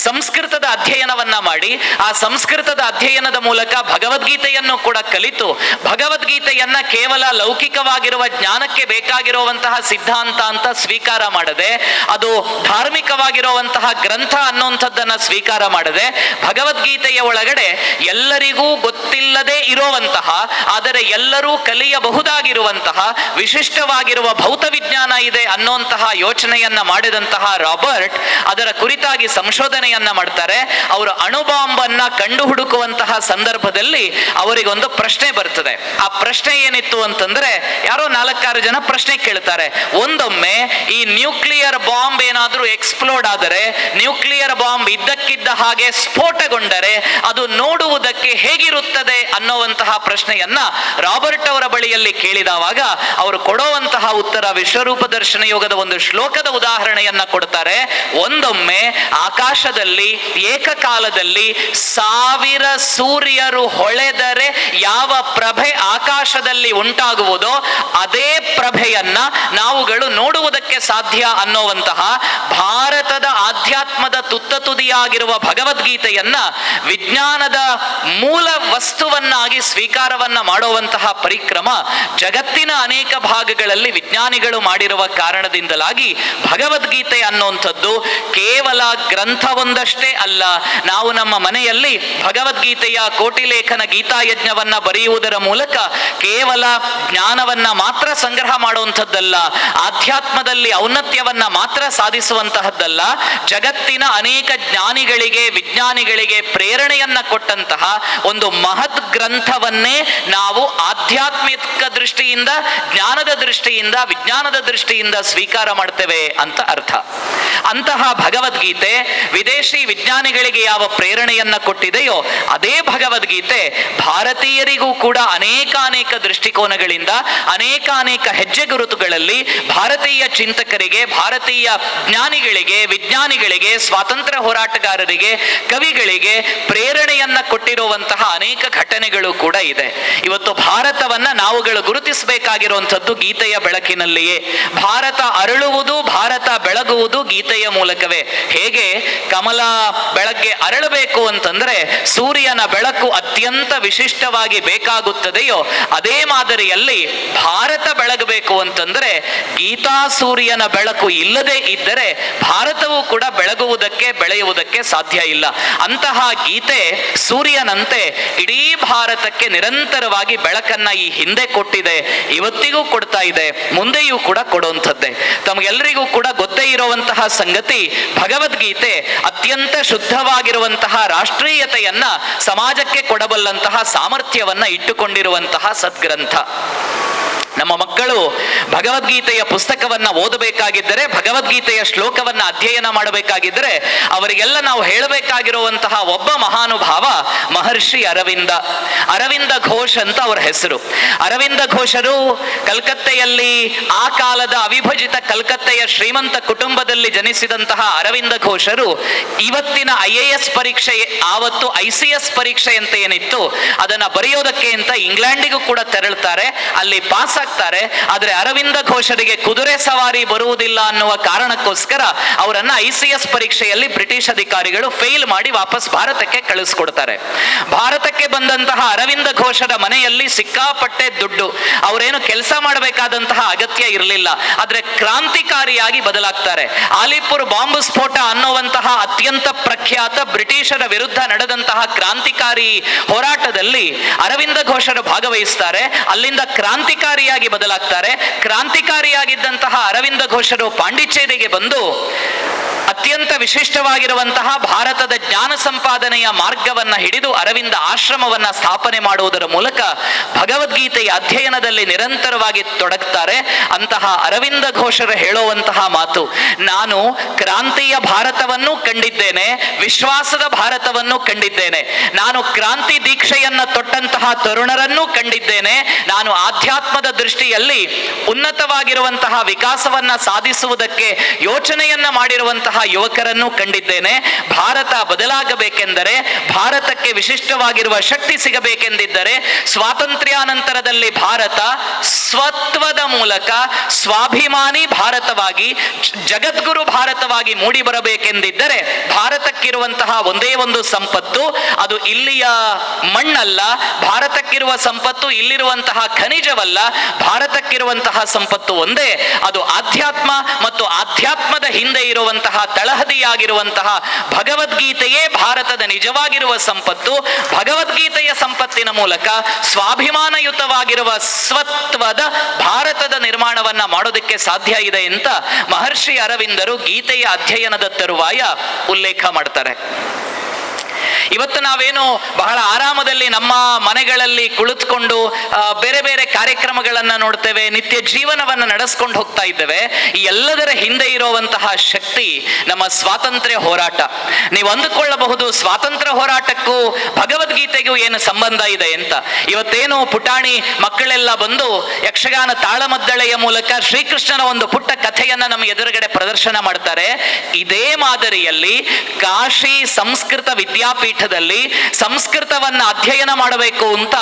ಸಂಸ್ಕೃತದ ಅಧ್ಯಯನವನ್ನ ಮಾಡಿ, ಆ ಸಂಸ್ಕೃತದ ಅಧ್ಯಯನದ ಮೂಲಕ ಭಗವದ್ಗೀತೆಯನ್ನು ಕೂಡ ಕಲಿತು, ಭಗವದ್ಗೀತೆಯನ್ನ ಕೇವಲ ಲೌಕಿಕವಾಗಿರುವ ಜ್ಞಾನಕ್ಕೆ ಬೇಕಾಗಿರುವಂತಹ ಸಿದ್ಧಾಂತ ಅಂತ ಸ್ವೀಕಾರ ಮಾಡದೆ, ಅದು ಧಾರ್ಮಿಕವಾಗಿರುವಂತಹ ಗ್ರಂಥ ಅನ್ನುವಂಥದ್ದನ್ನ ಸ್ವೀಕಾರ ಮಾಡದೆ, ಭಗವದ್ಗೀತೆಯ ಒಳಗಡೆ ಎಲ್ಲರಿಗೂ ಗೊತ್ತಿಲ್ಲದೆ ಇರುವಂತಹ, ಆದರೆ ಎಲ್ಲರೂ ಕಲಿಯಬಹುದಾಗಿರುವಂತಹ ವಿಶಿಷ್ಟವಾಗಿರುವ ಭೌತ ವಿಜ್ಞಾನ ಇದೆ ಅನ್ನುವಂತಹ ಯೋಚನೆಯನ್ನ ಮಾಡಿದಂತಹ ರಾಬರ್ಟ್ ಅದರ ಕುರಿತಾಗಿ ಸಂಶೋಧನೆಯನ್ನ ಮಾಡ್ತಾರೆ. ಅವರು ಅಣುಬಾಂಬನ್ನ ಕಂಡು ಹುಡುಕುವಂತಹ ಸಂದರ್ಭದಲ್ಲಿ ಅವರಿಗೊಂದು ಪ್ರಶ್ನೆ ಬರ್ತದೆ. ಆ ಪ್ರಶ್ನೆ ಏನಿತ್ತು ಅಂತಂದ್ರೆ, ಯಾರೋ 4-6 ಜನ ಪ್ರಶ್ನೆ ಕೇಳ್ತಾರೆ. ಒಂದೊಮ್ಮೆ ಈ ನ್ಯೂಕ್ಲಿಯರ್ ಬಾಂಬ್ ಏನಾದ್ರೂ ಎಕ್ಸ್ಪ್ಲೋಡ್ ಆದರೆ, ನ್ಯೂಕ್ಲಿಯರ್ ಬಾಂಬ್ ಇದ್ದಕ್ಕಿದ್ದ ಹಾಗೆ ಸ್ಫೋಟಗೊಂಡರೆ ಅದು ನೋಡುವುದಕ್ಕೆ ಹೇಗಿರುತ್ತದೆ ಅನ್ನುವಂತಹ ಪ್ರಶ್ನೆಯನ್ನ ರಾಬರ್ಟ್ ಅವರ ಬಳಿಯಲ್ಲಿ ಕೇಳಿದವಾಗ ಅವರು ಕೊಡುವಂತಹ ಉತ್ತರ ವಿಶ್ವರೂಪ ದರ್ಶನ ಯೋಗದ ಒಂದು ಶ್ಲೋಕದ ಉದಾಹರಣೆಯನ್ನ ಕೊಡ್ತಾರೆ. ಒಂದೊಮ್ಮೆ ಆಕಾಶದಲ್ಲಿ ಏಕಕಾಲದಲ್ಲಿ 1000 ಸೂರ್ಯರು ಹೊಳೆದರೆ ಯಾವ ಪ್ರಭೆ ಆಕಾಶದಲ್ಲಿ ಉಂಟಾಗುವುದೋ ಅದೇ ಪ್ರಭೆಯನ್ನ ನಾವುಗಳು ನೋಡುವುದಕ್ಕೆ ಸಾಧ್ಯ ಅನ್ನುವಂತಹ ಭಾರತದ ಆಧ್ಯಾತ್ಮದ ತುತ್ತತುದಿಯಾಗಿರುವ ಭಗವದ್ಗೀತೆಯನ್ನ ವಿಜ್ಞಾನದ ಮೂಲ ವಸ್ತುವನ್ನಾಗಿ ಸ್ವೀಕಾರವನ್ನ ಮಾಡುವಂತಹ ಪರಿಕ್ರಮ ಜಗತ್ತಿನ ಅನೇಕ ಭಾಗಗಳಲ್ಲಿ ವಿಜ್ಞಾನಿಗಳು ಮಾಡಿರುವ ಕಾರಣದಿಂದಲಾಗಿ ಭಗವದ್ಗೀತೆ ಅನ್ನುವಂಥದ್ದು ಕೇವಲ ಗ್ರಂಥವೊಂದಷ್ಟೇ ಅಲ್ಲ. ನಾವು ನಮ್ಮ ಮನೆಯಲ್ಲಿ ಭಗವದ್ಗೀತೆಯ ಕೋಟಿಲೇಖನ ಗೀತಾಯಜ್ಞವನ್ನ ಬರೆಯುವುದರ ಮೂಲಕ ಕೇವಲ ಜ್ಞಾನವನ್ನ ಮಾತ್ರ ಸಂಗ್ರಹ ಮಾಡುವಂಥದ್ದಲ್ಲ, ಆಧ್ಯಾತ್ಮದಲ್ಲಿ ಔನ್ನತ್ಯವನ್ನ ಮಾತ್ರ ಸಾಧಿಸುವಂತಹದ್ದಲ್ಲ, ಜಗತ್ತಿನ ಅನೇಕ ಜ್ಞಾನಿಗಳಿಗೆ ವಿಜ್ಞಾನಿಗಳಿಗೆ ಪ್ರೇರಣೆಯನ್ನ ಕೊಟ್ಟಂತಹ ಒಂದು ಮಹತ್ ಗ್ರಂಥವನ್ನೇ ನಾವು ಆಧ್ಯಾತ್ಮಿಕ ದೃಷ್ಟಿಯಿಂದ, ಜ್ಞಾನದ ದೃಷ್ಟಿಯಿಂದ, ವಿಜ್ಞಾನದ ದೃಷ್ಟಿಯಿಂದ ಸ್ವೀಕಾರ ಮಾಡ್ತೇವೆ ಅಂತ ಅರ್ಥ. ಅಂತಹ ಭಗವದ್ಗೀತೆ ವಿದೇಶಿ ವಿಜ್ಞಾನಿಗಳಿಗೆ ಯಾವ ಪ್ರೇರಣೆಯನ್ನ ಕೊಟ್ಟಿದೆಯೋ ಅದೇ ಭಗವದ್ಗೀತೆ ಭಾರತೀಯರಿಗೂ ಕೂಡ ಅನೇಕ ದೃಷ್ಟಿಕೋನಗಳಿಂದ ಅನೇಕ ಹೆಜ್ಜೆ ಗುರುತುಗಳಲ್ಲಿ ಭಾರತೀಯ ಚಿಂತಕರಿಗೆ, ಭಾರತೀಯ ಜ್ಞಾನಿಗಳಿಗೆ, ವಿಜ್ಞಾನಿಗಳಿಗೆ, ಸ್ವಾತಂತ್ರ್ಯ ಹೋರಾಟಗಾರರಿಗೆ, ಕವಿಗಳಿಗೆ ಪ್ರೇರಣೆಯನ್ನ ಕೊಟ್ಟಿರುವಂತಹ ಅನೇಕ ಘಟನೆಗಳು ಕೂಡ ಇದೆ. ಇವತ್ತು ಭಾರತವನ್ನ ನಾವುಗಳು ಗುರುತಿಸಬೇಕಾಗಿರುವಂಥದ್ದು ಗೀತೆಯ ಬೆಳಕಿನಲ್ಲಿಯೇ. ಭಾರತ ಅರಳುವುದು, ಭಾರತ ಬೆಳಗುವುದು ಗೀತೆಯ ಮೂಲಕವೇ. ಹೇಗೆ ಕಮಲ ಬೆಳಗ್ಗೆ ಅರಳಬೇಕು ಅಂತಂದ್ರೆ ಸೂರ್ಯನ ಬೆಳಕು ಅತ್ಯಂತ ವಿಶಿಷ್ಟವಾಗಿ ಬೇಕಾಗುತ್ತದೆಯೋ, ಅದೇ ಮಾದರಿಯಲ್ಲಿ ಭಾರತ ಬೆಳಗಬೇಕು ಅಂತಂದ್ರೆ ಗೀತಾ ಸೂರ್ಯನ ಬೆಳಕು ಇಲ್ಲದೆ ಇದ್ದರೆ ಭಾರತವೂ ಕೂಡ ಬೆಳಗುವುದಕ್ಕೆ, ಬೆಳೆಯುವುದಕ್ಕೆ ಸಾಧ್ಯ ಇಲ್ಲ. ಅಂತಹ ಗೀತೆ ಸೂರ್ಯನಂತೆ ಇಡೀ ಭಾರತಕ್ಕೆ ನಿರಂತರವಾಗಿ ಬೆಳಕನ್ನ ಈ ಹಿಂದೆ ಕೊಟ್ಟಿದೆ, ಇವತ್ತಿಗೂ ಕೊಡ್ತಾ ಇದೆ, ಮುಂದೆಯೂ ಕೂಡ ಕೊಡುವಂಥದ್ದೇ. ತಮಗೆಲ್ಲರಿಗೂ ಕೂಡ ಗೊತ್ತೇ ಇರುವಂತಹ ಸಂಗತಿ, ಭಗವದ್ಗೀತೆ ಅತ್ಯಂತ ಶುದ್ಧವಾಗಿರುವಂತಹ ರಾಷ್ಟ್ರೀಯತೆಯನ್ನ ಸಮಾಜಕ್ಕೆ ಕೊಡಬಲ್ಲಂತಹ ಸಾಮರ್ಥ್ಯವನ್ನ ಇಟ್ಟುಕೊಂಡಿರುವಂತಹ ಸದ್ಗ್ರಂಥ. ನಮ್ಮ ಮಕ್ಕಳು ಭಗವದ್ಗೀತೆಯ ಪುಸ್ತಕವನ್ನ ಓದಬೇಕಾಗಿದ್ದರೆ, ಭಗವದ್ಗೀತೆಯ ಶ್ಲೋಕವನ್ನ ಅಧ್ಯಯನ ಮಾಡಬೇಕಾಗಿದ್ದರೆ ಅವರಿಗೆಲ್ಲ ನಾವು ಹೇಳಬೇಕಾಗಿರುವಂತಹ ಒಬ್ಬ ಮಹಾನುಭಾವ ಮಹರ್ಷಿ ಅರವಿಂದ. ಅರವಿಂದ ಘೋಷ್ ಅಂತ ಅವರ ಹೆಸರು. ಅರವಿಂದ ಘೋಷರು ಕಲ್ಕತ್ತೆಯಲ್ಲಿ, ಆ ಕಾಲದ ಅವಿಭಜಿತ ಕಲ್ಕತ್ತೆಯ ಶ್ರೀಮಂತ ಕುಟುಂಬದಲ್ಲಿ ಜನಿಸಿದಂತಹ ಅರವಿಂದ ಘೋಷರು ಇವತ್ತಿನ IAS ಪರೀಕ್ಷೆ, ಆವತ್ತು ICS ಪರೀಕ್ಷೆ ಅಂತ ಏನಿತ್ತು ಅದನ್ನ ಬರೆಯೋದಕ್ಕೆ ಅಂತ ಇಂಗ್ಲೆಂಡಿಗೂ ಕೂಡ ತೆರಳುತ್ತಾರೆ. ಅಲ್ಲಿ ಪಾಸ್ ಆಗ್ತಾರೆ. ಆದ್ರೆ ಅರವಿಂದ ಘೋಷರಿಗೆ ಕುದುರೆ ಸವಾರಿ ಬರುವುದಿಲ್ಲ ಅನ್ನುವ ಕಾರಣಕ್ಕೋಸ್ಕರ ಅವರನ್ನ ICS ಪರೀಕ್ಷೆಯಲ್ಲಿ ಬ್ರಿಟಿಷ್ ಅಧಿಕಾರಿಗಳು ಫೇಲ್ ಮಾಡಿ ವಾಪಸ್ ಭಾರತಕ್ಕೆ ಕಳಿಸ್ಕೊಡ್ತಾರೆ. ಭಾರತಕ್ಕೆ ಬಂದಂತಹ ಅರವಿಂದ ಘೋಷರ ಮನೆಯಲ್ಲಿ ಸಿಕ್ಕಾಪಟ್ಟೆ ದುಡ್ಡು. ಅವರೇನು ಕೆಲಸ ಮಾಡಬೇಕಾದಂತಹ ಅಗತ್ಯ ಇರಲಿಲ್ಲ. ಆದ್ರೆ ಕ್ರಾಂತಿಕಾರಿಯಾಗಿ ಬದಲಾಗ್ತಾರೆ. ಆಲಿಪುರ್ ಬಾಂಬ್ ಸ್ಫೋಟ ಅನ್ನುವಂತಹ ಅತ್ಯಂತ ಪ್ರಖ್ಯಾತ ಬ್ರಿಟಿಷರ ವಿರುದ್ಧ ನಡೆದಂತಹ ಕ್ರಾಂತಿಕಾರಿ ಹೋರಾಟದಲ್ಲಿ ಅರವಿಂದ ಘೋಷರು ಭಾಗವಹಿಸ್ತಾರೆ. ಅಲ್ಲಿಂದ ಕ್ರಾಂತಿಕಾರಿಯಾಗಿ ಬದಲಾಗ್ತಾರೆ. ಕ್ರಾಂತಿಕಾರಿಯಾಗಿದ್ದಂತಹ ಅರವಿಂದ ಘೋಷರು ಪಾಂಡಿಚೇರಿಗೆ ಬಂದು ಅತ್ಯಂತ ವಿಶಿಷ್ಟವಾಗಿರುವಂತಹ ಭಾರತದ ಜ್ಞಾನ ಸಂಪಾದನೆಯ ಮಾರ್ಗವನ್ನ ಹಿಡಿದು ಅರವಿಂದ ಆಶ್ರಮವನ್ನ ಸ್ಥಾಪನೆ ಮಾಡುವುದರ ಮೂಲಕ ಭಗವದ್ಗೀತೆಯ ಅಧ್ಯಯನದಲ್ಲಿ ನಿರಂತರವಾಗಿ ತೊಡಗ್ತಾರೆ. ಅಂತಹ ಅರವಿಂದ ಘೋಷರು ಹೇಳುವಂತಹ ಮಾತು, ನಾನು ಕ್ರಾಂತಿಯ ಭಾರತವನ್ನು ಕಂಡಿದ್ದೇನೆ, ವಿಶ್ವಾಸದ ಭಾರತವನ್ನು ಕಂಡಿದ್ದೇನೆ, ನಾನು ಕ್ರಾಂತಿ ದೀಕ್ಷೆಯನ್ನ ತೊಟ್ಟಂತಹ ತರುಣರನ್ನು ಕಂಡಿದ್ದೇನೆ, ನಾನು ಆಧ್ಯಾತ್ಮದ ದೃಷ್ಟಿಯಲ್ಲಿ ಉನ್ನತವಾಗಿರುವಂತಹ ವಿಕಾಸವನ್ನ ಸಾಧಿಸುವುದಕ್ಕೆ ಯೋಚನೆಯನ್ನ ಮಾಡಿರುವಂತಹ ಯುವಕರನ್ನು ಕಂಡಿದ್ದೇನೆ. ಭಾರತ ಬದಲಾಗಬೇಕೆಂದರೆ, ಭಾರತಕ್ಕೆ ವಿಶಿಷ್ಟವಾಗಿರುವ ಶಕ್ತಿ ಸಿಗಬೇಕೆಂದಿದ್ದರೆ, ಸ್ವಾತಂತ್ರ್ಯಾನಂತರದಲ್ಲಿ ಭಾರತ ಸ್ವತ್ವದ ಮೂಲಕ ಸ್ವಾಭಿಮಾನಿ ಭಾರತವಾಗಿ, ಜಗದ್ಗುರು ಭಾರತವಾಗಿ ಮೂಡಿ ಬರಬೇಕೆಂದಿದ್ದರೆ ಭಾರತಕ್ಕಿರುವಂತಹ ಒಂದೇ ಒಂದು ಸಂಪತ್ತು, ಅದು ಇಲ್ಲಿಯ ಮಣ್ಣಲ್ಲ. ಭಾರತಕ್ಕಿರುವ ಸಂಪತ್ತು ಇಲ್ಲಿರುವಂತಹ ಖನಿಜವಲ್ಲ. ಭಾರತಕ್ಕಿರುವಂತಹ ಸಂಪತ್ತು ಒಂದೇ, ಅದು ಆಧ್ಯಾತ್ಮ. ಮತ್ತು ಆಧ್ಯಾತ್ಮದ ಹಿಂದೆ ಇರುವಂತಹ ತಳಹದಿಯಾಗಿರುವಂತಹ ಭಗವದ್ಗೀತೆಯೇ ಭಾರತದ ನಿಜವಾಗಿರುವ ಸಂಪತ್ತು. ಭಗವದ್ಗೀತೆಯ ಸಂಪತ್ತಿನ ಮೂಲಕ ಸ್ವಾಭಿಮಾನಯುತವಾಗಿರುವ ಸ್ವತ್ವದ ಭಾರತದ ನಿರ್ಮಾಣವನ್ನ ಮಾಡೋದಕ್ಕೆ ಸಾಧ್ಯ ಇದೆ ಅಂತ ಮಹರ್ಷಿ ಅರವಿಂದರು ಗೀತೆಯ ಅಧ್ಯಯನದ ತರುವಾಯ ಉಲ್ಲೇಖ ಮಾಡ್ತಾರೆ. ಇವತ್ತು ನಾವೇನು ಬಹಳ ಆರಾಮದಲ್ಲಿ ನಮ್ಮ ಮನೆಗಳಲ್ಲಿ ಕುಳಿತುಕೊಂಡು ಬೇರೆ ಬೇರೆ ಕಾರ್ಯಕ್ರಮಗಳನ್ನ ನೋಡ್ತೇವೆ, ನಿತ್ಯ ಜೀವನವನ್ನ ನಡೆಸ್ಕೊಂಡು ಹೋಗ್ತಾ ಇದ್ದೇವೆ. ಈ ಎಲ್ಲದರ ಹಿಂದೆ ಇರುವಂತಹ ಶಕ್ತಿ ನಮ್ಮ ಸ್ವಾತಂತ್ರ್ಯ ಹೋರಾಟ. ನೀವು ಅಂದುಕೊಳ್ಳಬಹುದು ಸ್ವಾತಂತ್ರ್ಯ ಹೋರಾಟಕ್ಕೂ ಭಗವದ್ಗೀತೆಗೂ ಏನು ಸಂಬಂಧ ಇದೆ ಅಂತ. ಇವತ್ತೇನು ಪುಟಾಣಿ ಮಕ್ಕಳೆಲ್ಲ ಬಂದು ಯಕ್ಷಗಾನ ತಾಳಮದ್ದಳೆಯ ಮೂಲಕ ಶ್ರೀಕೃಷ್ಣನ ಒಂದು ಪುಟ್ಟ ಕಥೆಯನ್ನ ನಮ್ಮ ಎದುರುಗಡೆ ಪ್ರದರ್ಶನ ಮಾಡ್ತಾರೆ. ಇದೇ ಮಾದರಿಯಲ್ಲಿ ಕಾಶಿ ಸಂಸ್ಕೃತ ವಿದ್ಯಾಪೀಠದಲ್ಲಿ ಸಂಸ್ಕೃತವನ್ನ ಅಧ್ಯಯನ ಮಾಡಬೇಕು ಅಂತ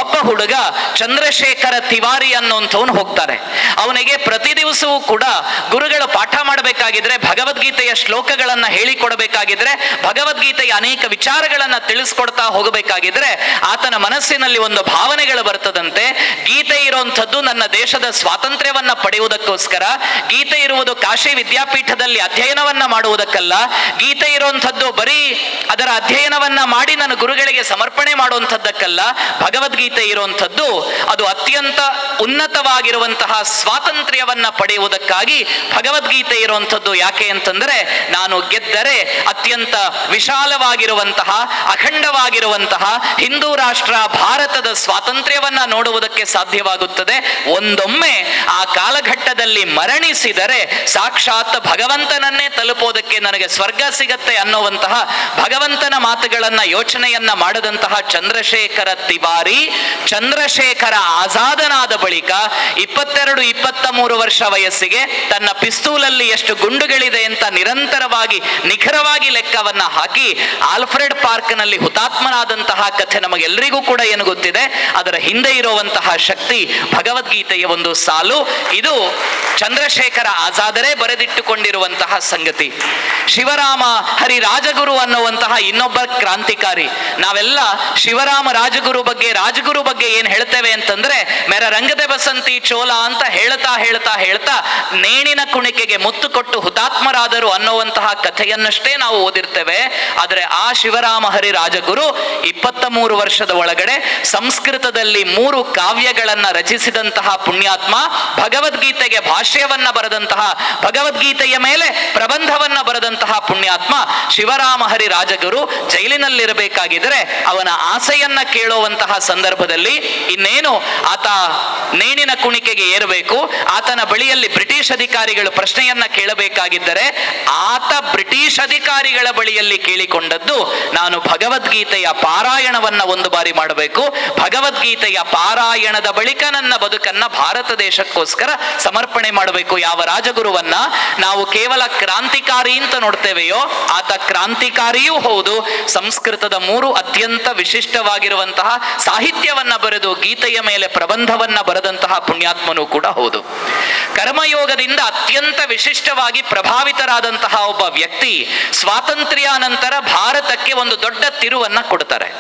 ಒಬ್ಬ ಹುಡುಗ ಚಂದ್ರಶೇಖರ ತಿವಾರಿ ಅನ್ನುವಂಥವನು ಹೋಗ್ತಾರೆ. ಅವನಿಗೆ ಪ್ರತಿ ದಿವಸವೂ ಕೂಡ ಗುರುಗಳು ಪಾಠ ಮಾಡಬೇಕಾಗಿದ್ರೆ, ಭಗವದ್ಗೀತೆಯ ಶ್ಲೋಕಗಳನ್ನ ಹೇಳಿಕೊಡಬೇಕಾಗಿದ್ರೆ, ಭಗವದ್ಗೀತೆಯ ಅನೇಕ ವಿಚಾರಗಳನ್ನ ತಿಳಿಸ್ಕೊಡ್ತಾ ಹೋಗಬೇಕಾಗಿದ್ರೆ ಆತನ ಮನಸ್ಸಿನಲ್ಲಿ ಒಂದು ಭಾವನೆಗಳು ಬರ್ತದಂತೆ. ಗೀತೆ ಇರುವಂಥದ್ದು ನನ್ನ ದೇಶದ ಸ್ವಾತಂತ್ರ್ಯವನ್ನ ಪಡೆಯುವುದಕ್ಕೋಸ್ಕರ, ಗೀತೆ ಇರುವುದು ಕಾಶಿ ವಿದ್ಯಾಪೀಠದಲ್ಲಿ ಅಧ್ಯಯನವನ್ನ ಮಾಡುವುದಕ್ಕಲ್ಲ, ಗೀತೆ ಇರುವಂಥದ್ದು ಬರೀ ಅದರ ಅಧ್ಯಯನ ಪೂರ್ಣವನ್ನ ಮಾಡಿ ನನ್ನ ಗುರುಗಳಿಗೆ ಸಮರ್ಪಣೆ ಮಾಡುವಂಥದ್ದಕ್ಕಲ್ಲ. ಭಗವದ್ಗೀತೆ ಇರುವಂಥದ್ದು ಅದು ಅತ್ಯಂತ ಉನ್ನತವಾಗಿರುವಂತಹ ಸ್ವಾತಂತ್ರ್ಯವನ್ನ ಪಡೆಯುವುದಕ್ಕಾಗಿ ಭಗವದ್ಗೀತೆ ಇರುವಂಥದ್ದು. ಯಾಕೆ ಅಂತಂದ್ರೆ, ನಾನು ಗೆದ್ದರೆ ಅತ್ಯಂತ ವಿಶಾಲವಾಗಿರುವಂತಹ ಅಖಂಡವಾಗಿರುವಂತಹ ಹಿಂದೂ ರಾಷ್ಟ್ರ ಭಾರತದ ಸ್ವಾತಂತ್ರ್ಯವನ್ನ ನೋಡುವುದಕ್ಕೆ ಸಾಧ್ಯವಾಗುತ್ತದೆ. ಒಂದೊಮ್ಮೆ ಆ ಕಾಲಘಟ್ಟದಲ್ಲಿ ಮರಣಿಸಿದರೆ ಸಾಕ್ಷಾತ್ ಭಗವಂತನನ್ನೇ ತಲುಪೋದಕ್ಕೆ ನನಗೆ ಸ್ವರ್ಗ ಸಿಗತ್ತೆ ಅನ್ನುವಂತಹ ಭಗವಂತನ ಮಾತುಗಳನ್ನ ಯೋಚನೆಯನ್ನ ಮಾಡದಂತಹ ಚಂದ್ರಶೇಖರ ತಿವಾರಿ, ಚಂದ್ರಶೇಖರ ಆಜಾದನಾದ ಬಳಿಕ 22-23 ವರ್ಷ ವಯಸ್ಸಿಗೆ ತನ್ನ ಪಿಸ್ತೂಲಲ್ಲಿ ಎಷ್ಟು ಗುಂಡುಗಳಿದೆ ಅಂತ ನಿರಂತರವಾಗಿ ನಿಖರವಾಗಿ ಲೆಕ್ಕವನ್ನ ಹಾಕಿ ಆಲ್ಫ್ರೆಡ್ ಪಾರ್ಕ್ ನಲ್ಲಿ ಹುತಾತ್ಮನಾದಂತಹ ಕಥೆ ನಮಗೆಲ್ಲರಿಗೂ ಕೂಡ ಏನು ಗೊತ್ತಿದೆ. ಅದರ ಹಿಂದೆ ಇರುವಂತಹ ಶಕ್ತಿ ಭಗವದ್ಗೀತೆಯ ಒಂದು ಸಾಲು. ಇದು ಚಂದ್ರಶೇಖರ ಆಜಾದರೇ ಬರೆದಿಟ್ಟುಕೊಂಡಿರುವಂತಹ ಸಂಗತಿ. ಶಿವರಾಮ ಹರಿ ರಾಜಗುರು ಅನ್ನುವಂತಹ ಇನ್ನೊಬ್ಬ ಕ್ರಾಂತಿಕಾರಿ. ನಾವೆಲ್ಲ ಶಿವರಾಮ ರಾಜಗುರು ಬಗ್ಗೆ ಏನ್ ಹೇಳ್ತೇವೆ ಅಂತಂದ್ರೆ, ಮೇರ ರಂಗದೆ ಬಸಂತಿ ಚೋಲ ಅಂತ ಹೇಳ್ತಾ ಹೇಳ್ತಾ ಹೇಳ್ತಾ ನೇಣಿನ ಕುಣಿಕೆಗೆ ಮುತ್ತು ಕೊಟ್ಟು ಹುತಾತ್ಮರಾದರು ಅನ್ನುವಂತಹ ಕಥೆಯನ್ನಷ್ಟೇ ನಾವು ಓದಿರ್ತೇವೆ. ಆದರೆ ಆ ಶಿವರಾಮ ಹರಿ ರಾಜಗುರು 23 ವರ್ಷದ ಒಳಗಡೆ ಸಂಸ್ಕೃತದಲ್ಲಿ 3 ಕಾವ್ಯಗಳನ್ನ ರಚಿಸಿದಂತಹ ಪುಣ್ಯಾತ್ಮ, ಭಗವದ್ಗೀತೆಗೆ ಭಾಷ್ಯವನ್ನ ಬರೆದಂತಹ, ಭಗವದ್ಗೀತೆಯ ಮೇಲೆ ಪ್ರಬಂಧವನ್ನ ಬರೆದಂತಹ ಪುಣ್ಯಾತ್ಮ ಶಿವರಾಮ ಹರಿ ರಾಜಗುರು ಜೈಲಿನಲ್ಲಿರಬೇಕಾಗಿದ್ರೆ ಅವನ ಆಸೆಯನ್ನ ಕೇಳುವಂತಹ ಸಂದರ್ಭದಲ್ಲಿ ಇನ್ನೇನು ಆತ ನೇಣಿನ ಕುಣಿಕೆಗೆ ಏರಬೇಕು, ಆತನ ಬಳಿಯಲ್ಲಿ ಬ್ರಿಟಿಷ್ ಅಧಿಕಾರಿಗಳು ಪ್ರಶ್ನೆಯನ್ನ ಕೇಳಬೇಕಾಗಿದ್ದರೆ ಆತ ಬ್ರಿಟಿಷ್ ಅಧಿಕಾರಿಗಳ ಬಳಿಯಲ್ಲಿ ಕೇಳಿಕೊಂಡದ್ದು, ನಾನು ಭಗವದ್ಗೀತೆಯ ಪಾರಾಯಣವನ್ನ ಒಂದು ಬಾರಿ ಮಾಡಬೇಕು, ಭಗವದ್ಗೀತೆಯ ಪಾರಾಯಣದ ಬಳಿಕ ನನ್ನ ಬದುಕನ್ನ ಭಾರತ ದೇಶಕ್ಕೋಸ್ಕರ ಸಮರ್ಪಣೆ ಮಾಡಬೇಕು. ಯಾವ ರಾಜಗುರುವನ್ನ ನಾವು ಕೇವಲ ಕ್ರಾಂತಿಕಾರಿ ಅಂತ ನೋಡ್ತೇವೆಯೋ ಆತ ಕ್ರಾಂತಿಕಾರಿಯೂ ಹೌದು, ಸಂಸ್ಕೃತದ 3 ಅತ್ಯಂತ ವಿಶಿಷ್ಟವಾಗಿರುವಂತಹ ಸಾಹಿತ್ಯವನ್ನ ಬರೆದು ಗೀತೆಯ ಮೇಲೆ ಪ್ರಬಂಧವನ್ನ ಬರೆದಂತಹ ಪುಣ್ಯಾತ್ಮನೂ ಕೂಡ ಹೌದು. ಕರ್ಮಯೋಗದಿಂದ ಅತ್ಯಂತ ವಿಶಿಷ್ಟವಾಗಿ ಪ್ರಭಾವಿತರಾದಂತಹ ಒಬ್ಬ ವ್ಯಕ್ತಿ ಸ್ವಾತಂತ್ರ್ಯಾನಂತರ ಭಾರತಕ್ಕೆ ಒಂದು ದೊಡ್ಡ ತಿರುವನ್ನ ಕೊಡ್ತಾರೆ.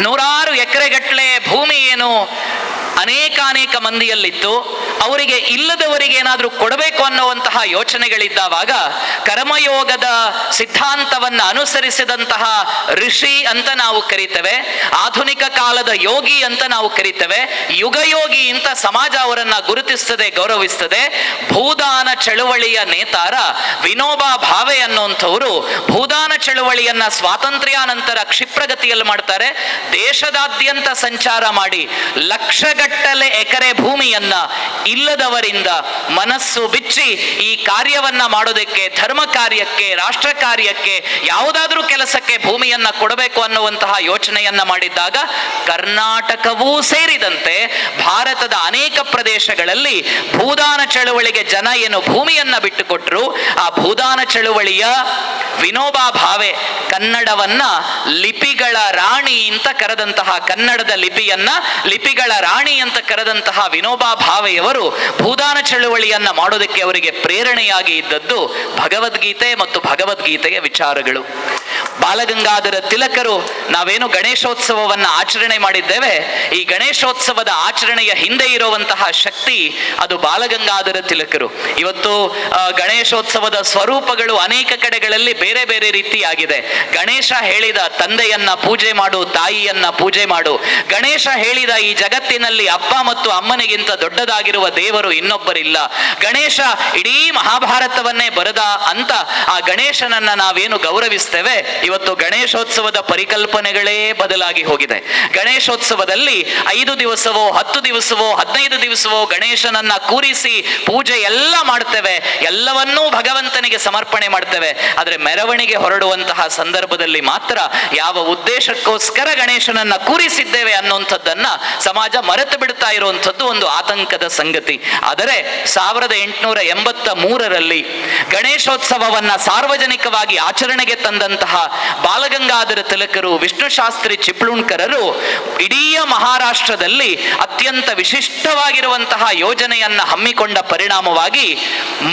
100 ಎಕರೆಗಟ್ಟಲೆ ಭೂಮಿ ಏನು ಅನೇಕ ಮಂದಿಯಲ್ಲಿತ್ತು, ಅವರಿಗೆ ಇಲ್ಲದವರಿಗೆ ಏನಾದರೂ ಕೊಡಬೇಕು ಅನ್ನುವಂತಹ ಯೋಚನೆಗಳಿದ್ದಾವಾಗ ಕರ್ಮಯೋಗದ ಸಿದ್ಧಾಂತವನ್ನು ಅನುಸರಿಸಿದಂತಹ ಋಷಿ ಅಂತ ನಾವು ಕರಿತೇವೆ, ಆಧುನಿಕ ಕಾಲದ ಯೋಗಿ ಅಂತ ನಾವು ಕರಿತೇವೆ, ಯುಗಯೋಗಿ ಅಂತ ಸಮಾಜ ಅವರನ್ನ ಗುರುತಿಸ್ತದೆ, ಗೌರವಿಸ್ತದೆ. ಭೂದಾನ ಚಳುವಳಿಯ ನೇತಾರ ವಿನೋಬಾ ಭಾವೆ ಅನ್ನುವಂಥವರು ಭೂದಾನ ಚಳುವಳಿಯನ್ನ ಸ್ವಾತಂತ್ರ್ಯಾನಂತರ ಕ್ಷಿಪ್ರಗತಿಯಲ್ಲಿ ಮಾಡ್ತಾರೆ. ದೇಶದಾದ್ಯಂತ ಸಂಚಾರ ಮಾಡಿ ಲಕ್ಷಗಟ್ಟಲೆ ಎಕರೆ ಭೂಮಿಯನ್ನ ಇಲ್ಲದವರಿಂದ ಮನಸ್ಸು ಬಿಚ್ಚಿ ಈ ಕಾರ್ಯವನ್ನ ಮಾಡೋದಕ್ಕೆ, ಧರ್ಮ ಕಾರ್ಯಕ್ಕೆ, ರಾಷ್ಟ್ರ ಕಾರ್ಯಕ್ಕೆ, ಯಾವುದಾದ್ರೂ ಕೆಲಸಕ್ಕೆ ಭೂಮಿಯನ್ನ ಕೊಡಬೇಕು ಅನ್ನುವಂತಹ ಯೋಚನೆಯನ್ನ ಮಾಡಿದ್ದಾಗ ಕರ್ನಾಟಕವೂ ಸೇರಿದಂತೆ ಭಾರತದ ಅನೇಕ ಪ್ರದೇಶಗಳಲ್ಲಿ ಭೂದಾನ ಚಳುವಳಿಗೆ ಜನ ಏನು ಭೂಮಿಯನ್ನ ಬಿಟ್ಟುಕೊಟ್ರು. ಆ ಭೂದಾನ ಚಳುವಳಿಯ ವಿನೋಬಾ ಭಾವೆ ಕನ್ನಡವನ್ನ ಲಿಪಿಗಳ ರಾಣಿ ಅಂತ ಕರೆದಂತಹ, ಕನ್ನಡದ ಲಿಪಿಗಳ ರಾಣಿ ಅಂತ ಕರೆದಂತಹ ವಿನೋಬಾ ಭಾವೆಯವರು ಭೂದಾನ ಚಳುವಳಿಯನ್ನ ಮಾಡೋದಕ್ಕೆ ಅವರಿಗೆ ಪ್ರೇರಣೆಯಾಗಿ ಇದ್ದದ್ದು ಭಗವದ್ಗೀತೆ ಮತ್ತು ಭಗವದ್ಗೀತೆಯ ವಿಚಾರಗಳು. ಬಾಲಗಂಗಾಧರ ತಿಲಕರು, ನಾವೇನು ಗಣೇಶೋತ್ಸವವನ್ನ ಆಚರಣೆ ಮಾಡಿದ್ದೇವೆ, ಈ ಗಣೇಶೋತ್ಸವದ ಆಚರಣೆಯ ಹಿಂದೆ ಇರುವಂತಹ ಶಕ್ತಿ ಅದು ಬಾಲಗಂಗಾಧರ ತಿಲಕರು. ಇವತ್ತು ಗಣೇಶೋತ್ಸವದ ಸ್ವರೂಪಗಳು ಅನೇಕ ಕಡೆಗಳಲ್ಲಿ ಬೇರೆ ಬೇರೆ ರೀತಿಯಾಗಿದೆ. ಗಣೇಶ ಹೇಳಿದ ತಂದೆಯನ್ನ ಪೂಜೆ ಮಾಡು, ತಾಯಿಯನ್ನ ಪೂಜೆ ಮಾಡು. ಗಣೇಶ ಹೇಳಿದ ಈ ಜಗತ್ತಿನಲ್ಲಿ ಅಪ್ಪ ಮತ್ತು ಅಮ್ಮನಿಗಿಂತ ದೊಡ್ಡದಾಗಿರುವ ದೇವರು ಇನ್ನೊಬ್ಬರಿಲ್ಲ. ಗಣೇಶ ಇಡೀ ಮಹಾಭಾರತವನ್ನೇ ಬರೆದ ಅಂತ ಆ ಗಣೇಶನನ್ನ ನಾವೇನು ಗೌರವಿಸ್ತೇವೆ, ಇವತ್ತು ಗಣೇಶೋತ್ಸವದ ಪರಿಕಲ್ಪನೆಗಳೇ ಬದಲಾಗಿ ಹೋಗಿದೆ. ಗಣೇಶೋತ್ಸವದಲ್ಲಿ 5 ದಿವಸವೋ 10 ದಿವಸವೋ 15 ದಿವಸವೋ ಗಣೇಶನನ್ನ ಕೂರಿಸಿ ಪೂಜೆ ಎಲ್ಲ ಮಾಡ್ತೇವೆ, ಎಲ್ಲವನ್ನೂ ಭಗವಂತನಿಗೆ ಸಮರ್ಪಣೆ ಮಾಡ್ತೇವೆ. ಆದರೆ ಮೆರವಣಿಗೆ ಹೊರಡುವಂತಹ ಸಂದರ್ಭದಲ್ಲಿ ಮಾತ್ರ ಯಾವ ಉದ್ದೇಶಕ್ಕೋಸ್ಕರ ಗಣೇಶನನ್ನ ಕೂರಿಸಿದ್ದೇವೆ ಅನ್ನುವಂಥದ್ದನ್ನ ಸಮಾಜ ಮರೆತು ಬಿಡ್ತಾ ಇರುವಂಥದ್ದು ಒಂದು ಆತಂಕದ ಸಂಗತಿ. ಆದರೆ 1883ರಲ್ಲಿ ಗಣೇಶೋತ್ಸವವನ್ನ ಸಾರ್ವಜನಿಕವಾಗಿ ಆಚರಣೆಗೆ ತಂದಂತಹ ಬಾಲಗಂಗಾಧರ ತಿಲಕರು, ವಿಷ್ಣು ಶಾಸ್ತ್ರಿ ಚಿಪ್ಲೂಣ್ಕರರು ಇಡೀ ಮಹಾರಾಷ್ಟ್ರದಲ್ಲಿ ಅತ್ಯಂತ ವಿಶಿಷ್ಟವಾಗಿರುವಂತಹ ಯೋಜನೆಯನ್ನ ಹಮ್ಮಿಕೊಂಡ ಪರಿಣಾಮವಾಗಿ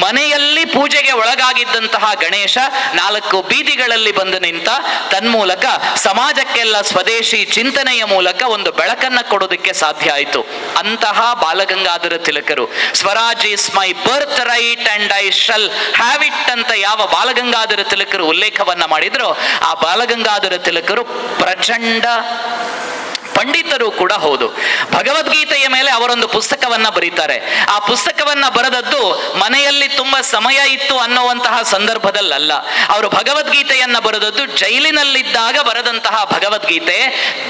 ಮನೆಯಲ್ಲಿ ಪೂಜೆಗೆ ಒಳಗಾಗಿದ್ದಂತಹ ಗಣೇಶ 4 ಬೀದಿಗಳಲ್ಲಿ ಬಂದು ನಿಂತ, ತನ್ಮೂಲಕ ಸಮಾಜಕ್ಕೆಲ್ಲ ಸ್ವದೇಶಿ ಚಿಂತನೆಯ ಮೂಲಕ ಒಂದು ಬೆಳಕನ್ನ ಕೊಡೋದಕ್ಕೆ ಸಾಧ್ಯ ಆಯಿತು. ಅಂತಹ ಬಾಲಗಂಗಾಧರ ತಿಲಕರು swaraj is my birthright and I shall have it ಅಂತ ಯಾವ ಬಾಲಗಂಗಾಧರ ತಿಲಕರು ಉಲ್ಲೇಖವನ್ನ ಮಾಡಿದ್ರು, ಆ ಬಾಲಗಂಗಾಧರ ತಿಲಕರು ಪ್ರಚಂಡ ಪಂಡಿತರು ಕೂಡ ಹೌದು. ಭಗವದ್ಗೀತೆಯ ಮೇಲೆ ಅವರೊಂದು ಪುಸ್ತಕವನ್ನ ಬರೀತಾರೆ. ಆ ಪುಸ್ತಕವನ್ನ ಬರೆದದ್ದು ಮನೆಯಲ್ಲಿ ತುಂಬಾ ಸಮಯ ಇತ್ತು ಅನ್ನುವಂತಹ ಸಂದರ್ಭದಲ್ಲಲ್ಲ. ಅವರು ಭಗವದ್ಗೀತೆಯನ್ನ ಬರೆದದ್ದು ಜೈಲಿನಲ್ಲಿದ್ದಾಗ ಬರೆದಂತಹ ಭಗವದ್ಗೀತೆ.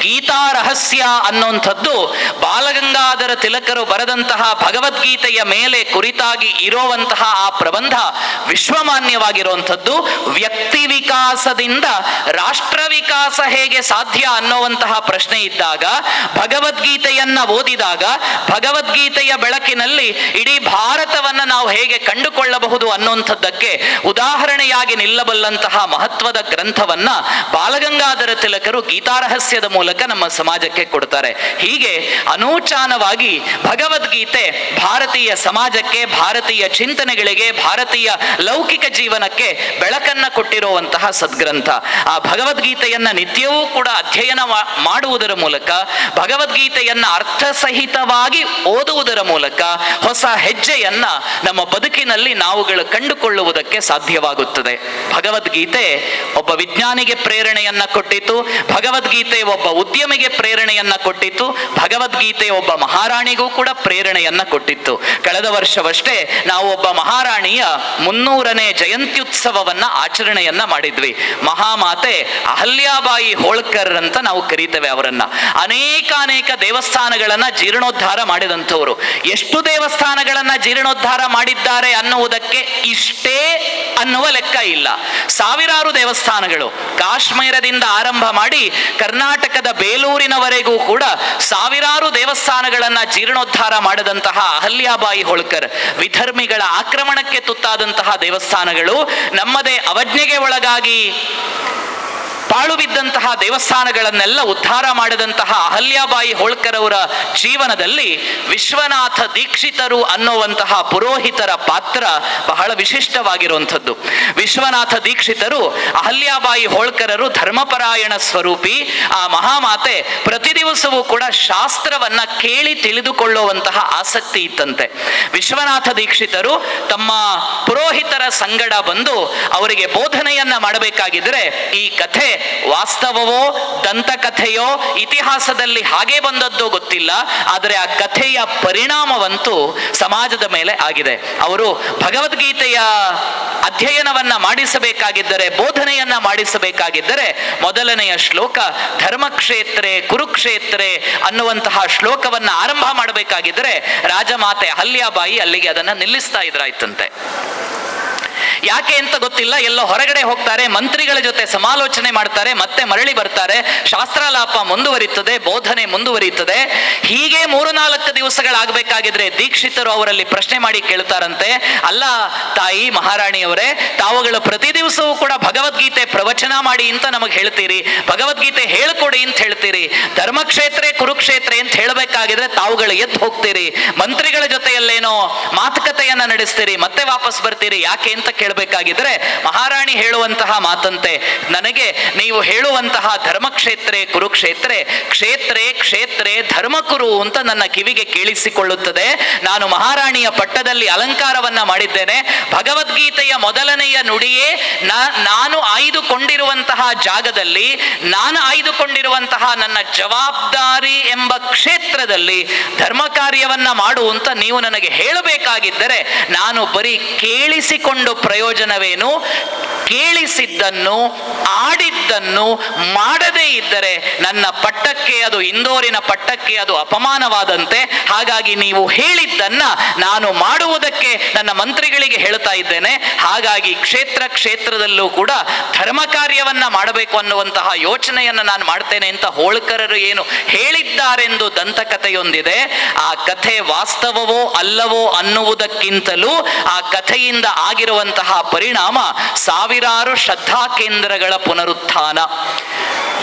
ಗೀತಾ ರಹಸ್ಯ ಅನ್ನುವಂಥದ್ದು ಬಾಲಗಂಗಾಧರ ತಿಲಕರು ಬರೆದಂತಹ ಭಗವದ್ಗೀತೆಯ ಮೇಲೆ ಕುರಿತಾಗಿ ಇರುವಂತಹ ಆ ಪ್ರಬಂಧ ವಿಶ್ವಮಾನ್ಯವಾಗಿರುವಂಥದ್ದು. ವ್ಯಕ್ತಿ ವಿಕಾಸದಿಂದ ರಾಷ್ಟ್ರ ವಿಕಾಸ ಹೇಗೆ ಸಾಧ್ಯ ಅನ್ನುವಂತಹ ಪ್ರಶ್ನೆ ಇದ್ದಾಗ ಭಗವದ್ಗೀತೆಯನ್ನ ಓದಿದಾಗ ಭಗವದ್ಗೀತೆಯ ಬೆಳಕಿನಲ್ಲಿ ಇಡೀ ಭಾರತವನ್ನ ನಾವು ಹೇಗೆ ಕಂಡುಕೊಳ್ಳಬಹುದು ಅನ್ನುವಂಥದ್ದಕ್ಕೆ ಉದಾಹರಣೆಯಾಗಿ ನಿಲ್ಲಬಲ್ಲಂತಹ ಮಹತ್ವದ ಗ್ರಂಥವನ್ನ ಬಾಲಗಂಗಾಧರ ತಿಲಕರು ಗೀತಾರಹಸ್ಯದ ಮೂಲಕ ನಮ್ಮ ಸಮಾಜಕ್ಕೆ ಕೊಡ್ತಾರೆ. ಹೀಗೆ ಅನೂಚಾನವಾಗಿ ಭಗವದ್ಗೀತೆ ಭಾರತೀಯ ಸಮಾಜಕ್ಕೆ, ಭಾರತೀಯ ಚಿಂತನೆಗಳಿಗೆ, ಭಾರತೀಯ ಲೌಕಿಕ ಜೀವನಕ್ಕೆ ಬೆಳಕನ್ನ ಕೊಟ್ಟಿರುವಂತಹ ಸದ್ಗ್ರಂಥ. ಆ ಭಗವದ್ಗೀತೆಯನ್ನ ನಿತ್ಯವೂ ಕೂಡ ಅಧ್ಯಯನ ಮಾಡುವುದರ ಮೂಲಕ, ಭಗವದ್ಗೀತೆಯನ್ನ ಅರ್ಥಸಹಿತವಾಗಿ ಓದುವುದರ ಮೂಲಕ ಹೊಸ ಹೆಜ್ಜೆಯನ್ನ ನಮ್ಮ ಬದುಕಿನಲ್ಲಿ ನಾವುಗಳು ಕಂಡುಕೊಳ್ಳುವುದಕ್ಕೆ ಸಾಧ್ಯವಾಗುತ್ತದೆ. ಭಗವದ್ಗೀತೆ ಒಬ್ಬ ವಿಜ್ಞಾನಿಗೆ ಪ್ರೇರಣೆಯನ್ನ ಕೊಟ್ಟಿತು, ಭಗವದ್ಗೀತೆ ಒಬ್ಬ ಉದ್ಯಮಿಗೆ ಪ್ರೇರಣೆಯನ್ನ ಕೊಟ್ಟಿತು, ಭಗವದ್ಗೀತೆ ಒಬ್ಬ ಮಹಾರಾಣಿಗೂ ಕೂಡ ಪ್ರೇರಣೆಯನ್ನ ಕೊಟ್ಟಿತ್ತು. ಕಳೆದ ವರ್ಷವಷ್ಟೇ ನಾವು ಒಬ್ಬ ಮಹಾರಾಣಿಯ 300ನೇ ಜಯಂತ್ಯುತ್ಸವವನ್ನ ಆಚರಣೆಯನ್ನ ಮಾಡಿದ್ವಿ. ಮಹಾಮಾತೆ ಅಹಲ್ಯಾಬಾಯಿ ಹೋಳ್ಕರ್ ಅಂತ ನಾವು ಕರೀತೇವೆ ಅವರನ್ನ. ಅನೇಕ ದೇವಸ್ಥಾನಗಳನ್ನ ಜೀರ್ಣೋದ್ಧಾರ ಮಾಡಿದಂಥವರು. ಎಷ್ಟು ದೇವಸ್ಥಾನಗಳನ್ನ ಜೀರ್ಣೋದ್ಧಾರ ಮಾಡಿದ್ದಾರೆ ಅನ್ನುವುದಕ್ಕೆ ಇಷ್ಟೇ ಅನ್ನುವ ಲೆಕ್ಕ ಇಲ್ಲ. ಸಾವಿರಾರು ದೇವಸ್ಥಾನಗಳು, ಕಾಶ್ಮೀರದಿಂದ ಆರಂಭ ಮಾಡಿ ಕರ್ನಾಟಕದ ಬೇಲೂರಿನವರೆಗೂ ಕೂಡ ಸಾವಿರಾರು ದೇವಸ್ಥಾನಗಳನ್ನ ಜೀರ್ಣೋದ್ಧಾರ ಮಾಡಿದಂತಹ ಅಹಲ್ಯಾಬಾಯಿ ಹೋಳ್ಕರ್, ವಿಧರ್ಮಿಗಳ ಆಕ್ರಮಣಕ್ಕೆ ತುತ್ತಾದಂತಹ ದೇವಸ್ಥಾನಗಳು, ನಮ್ಮದೇ ಅವಜ್ಞೆಗೆ ಒಳಗಾಗಿ ಪಾಳು ಬಿದ್ದಂತಹ ದೇವಸ್ಥಾನಗಳನ್ನೆಲ್ಲ ಉದ್ಧಾರ ಮಾಡಿದಂತಹ ಅಹಲ್ಯಾಬಾಯಿ ಹೋಳ್ಕರ್ ಅವರ ಜೀವನದಲ್ಲಿ ವಿಶ್ವನಾಥ ದೀಕ್ಷಿತರು ಅನ್ನುವಂತಹ ಪುರೋಹಿತರ ಪಾತ್ರ ಬಹಳ ವಿಶಿಷ್ಟವಾಗಿರುವಂಥದ್ದು. ವಿಶ್ವನಾಥ ದೀಕ್ಷಿತರು, ಅಹಲ್ಯಾಬಾಯಿ ಹೋಳ್ಕರರು ಧರ್ಮಪರಾಯಣ ಸ್ವರೂಪಿ. ಆ ಮಹಾಮಾತೆ ಪ್ರತಿ ದಿವಸವೂ ಕೂಡ ಶಾಸ್ತ್ರವನ್ನ ಕೇಳಿ ತಿಳಿದುಕೊಳ್ಳುವಂತಹ ಆಸಕ್ತಿ ಇತ್ತಂತೆ. ವಿಶ್ವನಾಥ ದೀಕ್ಷಿತರು ತಮ್ಮ ಪುರೋಹಿತರ ಸಂಗಡ ಬಂದು ಅವರಿಗೆ ಬೋಧನೆಯನ್ನ ಮಾಡಬೇಕಾಗಿದ್ರೆ ಈ ಕಥೆ ವಾಸ್ತವವೋ ದಂತಕಥೆಯೋ ಇತಿಹಾಸದಲ್ಲಿ ಹಾಗೆ ಬಂದದ್ದೋ ಗೊತ್ತಿಲ್ಲ, ಆದರೆ ಆ ಕಥೆಯ ಪರಿಣಾಮವಂತೂ ಸಮಾಜದ ಮೇಲೆ ಆಗಿದೆ. ಅವರು ಭಗವದ್ಗೀತೆಯ ಅಧ್ಯಯನವನ್ನ ಮಾಡಿಸಬೇಕಾಗಿದ್ದರೆ, ಬೋಧನೆಯನ್ನ ಮಾಡಿಸಬೇಕಾಗಿದ್ದರೆ ಮೊದಲನೆಯ ಶ್ಲೋಕ ಧರ್ಮಕ್ಷೇತ್ರೇ ಕುರುಕ್ಷೇತ್ರೇ ಅನ್ನುವಂತಹ ಶ್ಲೋಕವನ್ನ ಆರಂಭ ಮಾಡಬೇಕಾಗಿದ್ದರೆ ರಾಜಮಾತೆ ಅಹಲ್ಯಾಬಾಯಿ ಅಲ್ಲಿಗೆ ಅದನ್ನ ನಿಲ್ಲಿಸ್ತಾ ಇದ್ರಾಯ್ತಂತೆ. ಯಾಕೆ ಅಂತ ಗೊತ್ತಿಲ್ಲ. ಎಲ್ಲೋ ಹೊರಗಡೆ ಹೋಗ್ತಾರೆ, ಮಂತ್ರಿಗಳ ಜೊತೆ ಸಮಾಲೋಚನೆ ಮಾಡ್ತಾರೆ, ಮತ್ತೆ ಮರಳಿ ಬರ್ತಾರೆ, ಶಾಸ್ತ್ರಾಲಾಪ ಮುಂದುವರಿಯುತ್ತದೆ, ಬೋಧನೆ ಮುಂದುವರಿಯುತ್ತದೆ. ಹೀಗೆ 3-4 ದಿವಸಗಳಾಗಬೇಕಾಗಿದ್ರೆ ದೀಕ್ಷಿತರು ಅವರಲ್ಲಿ ಪ್ರಶ್ನೆ ಮಾಡಿ ಕೇಳ್ತಾರಂತೆ, ಅಲ್ಲ ತಾಯಿ ಮಹಾರಾಣಿಯವರೇ, ತಾವುಗಳು ಪ್ರತಿ ದಿವಸವೂ ಕೂಡ ಭಗವದ್ಗೀತೆ ಪ್ರವಚನ ಮಾಡಿ ಅಂತ ನಮಗೆ ಹೇಳ್ತೀರಿ, ಭಗವದ್ಗೀತೆ ಹೇಳ್ಕೊಡಿ ಅಂತ ಹೇಳ್ತೀರಿ, ಧರ್ಮಕ್ಷೇತ್ರೇ ಕುರುಕ್ಷೇತ್ರ ಅಂತ ಹೇಳಬೇಕಾಗಿದ್ರೆ ತಾವುಗಳು ಎದ್ದು ಹೋಗ್ತೀರಿ, ಮಂತ್ರಿಗಳ ಜೊತೆಯಲ್ಲೇನೋ ಮಾತುಕತೆಯನ್ನ ನಡೆಸ್ತೀರಿ, ಮತ್ತೆ ವಾಪಸ್ ಬರ್ತೀರಿ, ಯಾಕೆ ಅಂತ ಕೇಳಬೇಕಾಗಿದ್ರೆ ಮಹಾರಾಣಿ ಹೇಳುವಂತಹ ಮಾತಂತೆ, ನನಗೆ ನೀವು ಹೇಳುವಂತಹ ಧರ್ಮಕ್ಷೇತ್ರೇ ಕುರುಕ್ಷೇತ್ರೇ ಕ್ಷೇತ್ರೇ ಕ್ಷೇತ್ರೇ ಧರ್ಮಕುರು ಅಂತ ನನ್ನ ಕಿವಿಗೆ ಕೇಳಿಸಿಕೊಳ್ಳುತ್ತದೆ. ನಾನು ಮಹಾರಾಣಿಯ ಪಟ್ಟದಲ್ಲಿ ಅಲಂಕಾರವನ್ನ ಮಾಡಿದ್ದೇನೆ. ಭಗವದ್ಗೀತೆಯ ಮೊದಲನೆಯ ನುಡಿಯೇ ನಾನು ಆಯ್ದುಕೊಂಡಿರುವಂತಹ ಜಾಗದಲ್ಲಿ, ನಾನು ಆಯ್ದುಕೊಂಡಿರುವಂತಹ ನನ್ನ ಜವಾಬ್ದಾರಿ ಎಂಬ ಕ್ಷೇತ್ರದಲ್ಲಿ ಧರ್ಮ ಕಾರ್ಯವನ್ನ ಮಾಡು ಅಂತ ನೀವು ನನಗೆ ಹೇಳಬೇಕಾಗಿದ್ದರೆ ನಾನು ಬರೀ ಕೇಳಿಸಿಕೊಂಡು ಪ್ರಯೋಜನವೇನು? ಕೇಳಿಸಿದ್ದನ್ನು ಆಡಿದ್ದನ್ನು ಮಾಡದೇ ಇದ್ದರೆ ನನ್ನ ಪಟ್ಟಕ್ಕೆ, ಅದು ಇಂದೋರಿನ ಪಟ್ಟಕ್ಕೆ ಅದು ಅಪಮಾನವಾದಂತೆ. ಹಾಗಾಗಿ ನೀವು ಹೇಳಿದ್ದನ್ನ ನಾನು ಮಾಡುವುದಕ್ಕೆ ನನ್ನ ಮಂತ್ರಿಗಳಿಗೆ ಹೇಳ್ತಾ ಇದ್ದೇನೆ. ಹಾಗಾಗಿ ಕ್ಷೇತ್ರದಲ್ಲೂ ಕೂಡ ಧರ್ಮ ಕಾರ್ಯವನ್ನ ಮಾಡಬೇಕು ಅನ್ನುವಂತಹ ಯೋಚನೆಯನ್ನ ನಾನು ಮಾಡ್ತೇನೆ ಅಂತ ಹೋಳ್ಕರರು ಏನು ಹೇಳಿದ್ದಾರೆಂದು ದಂತಕಥೆಯೊಂದಿದೆ. ಆ ಕಥೆ ವಾಸ್ತವವೋ ಅಲ್ಲವೋ ಅನ್ನುವುದಕ್ಕಿಂತಲೂ ಆ ಕಥೆಯಿಂದ ಆಗಿರುವಂತಹ ಪರಿಣಾಮ ಸಾವಿರಾರು ಶ್ರದ್ಧಾ ಕೇಂದ್ರಗಳ ಪುನರುತ್ಥಾನ.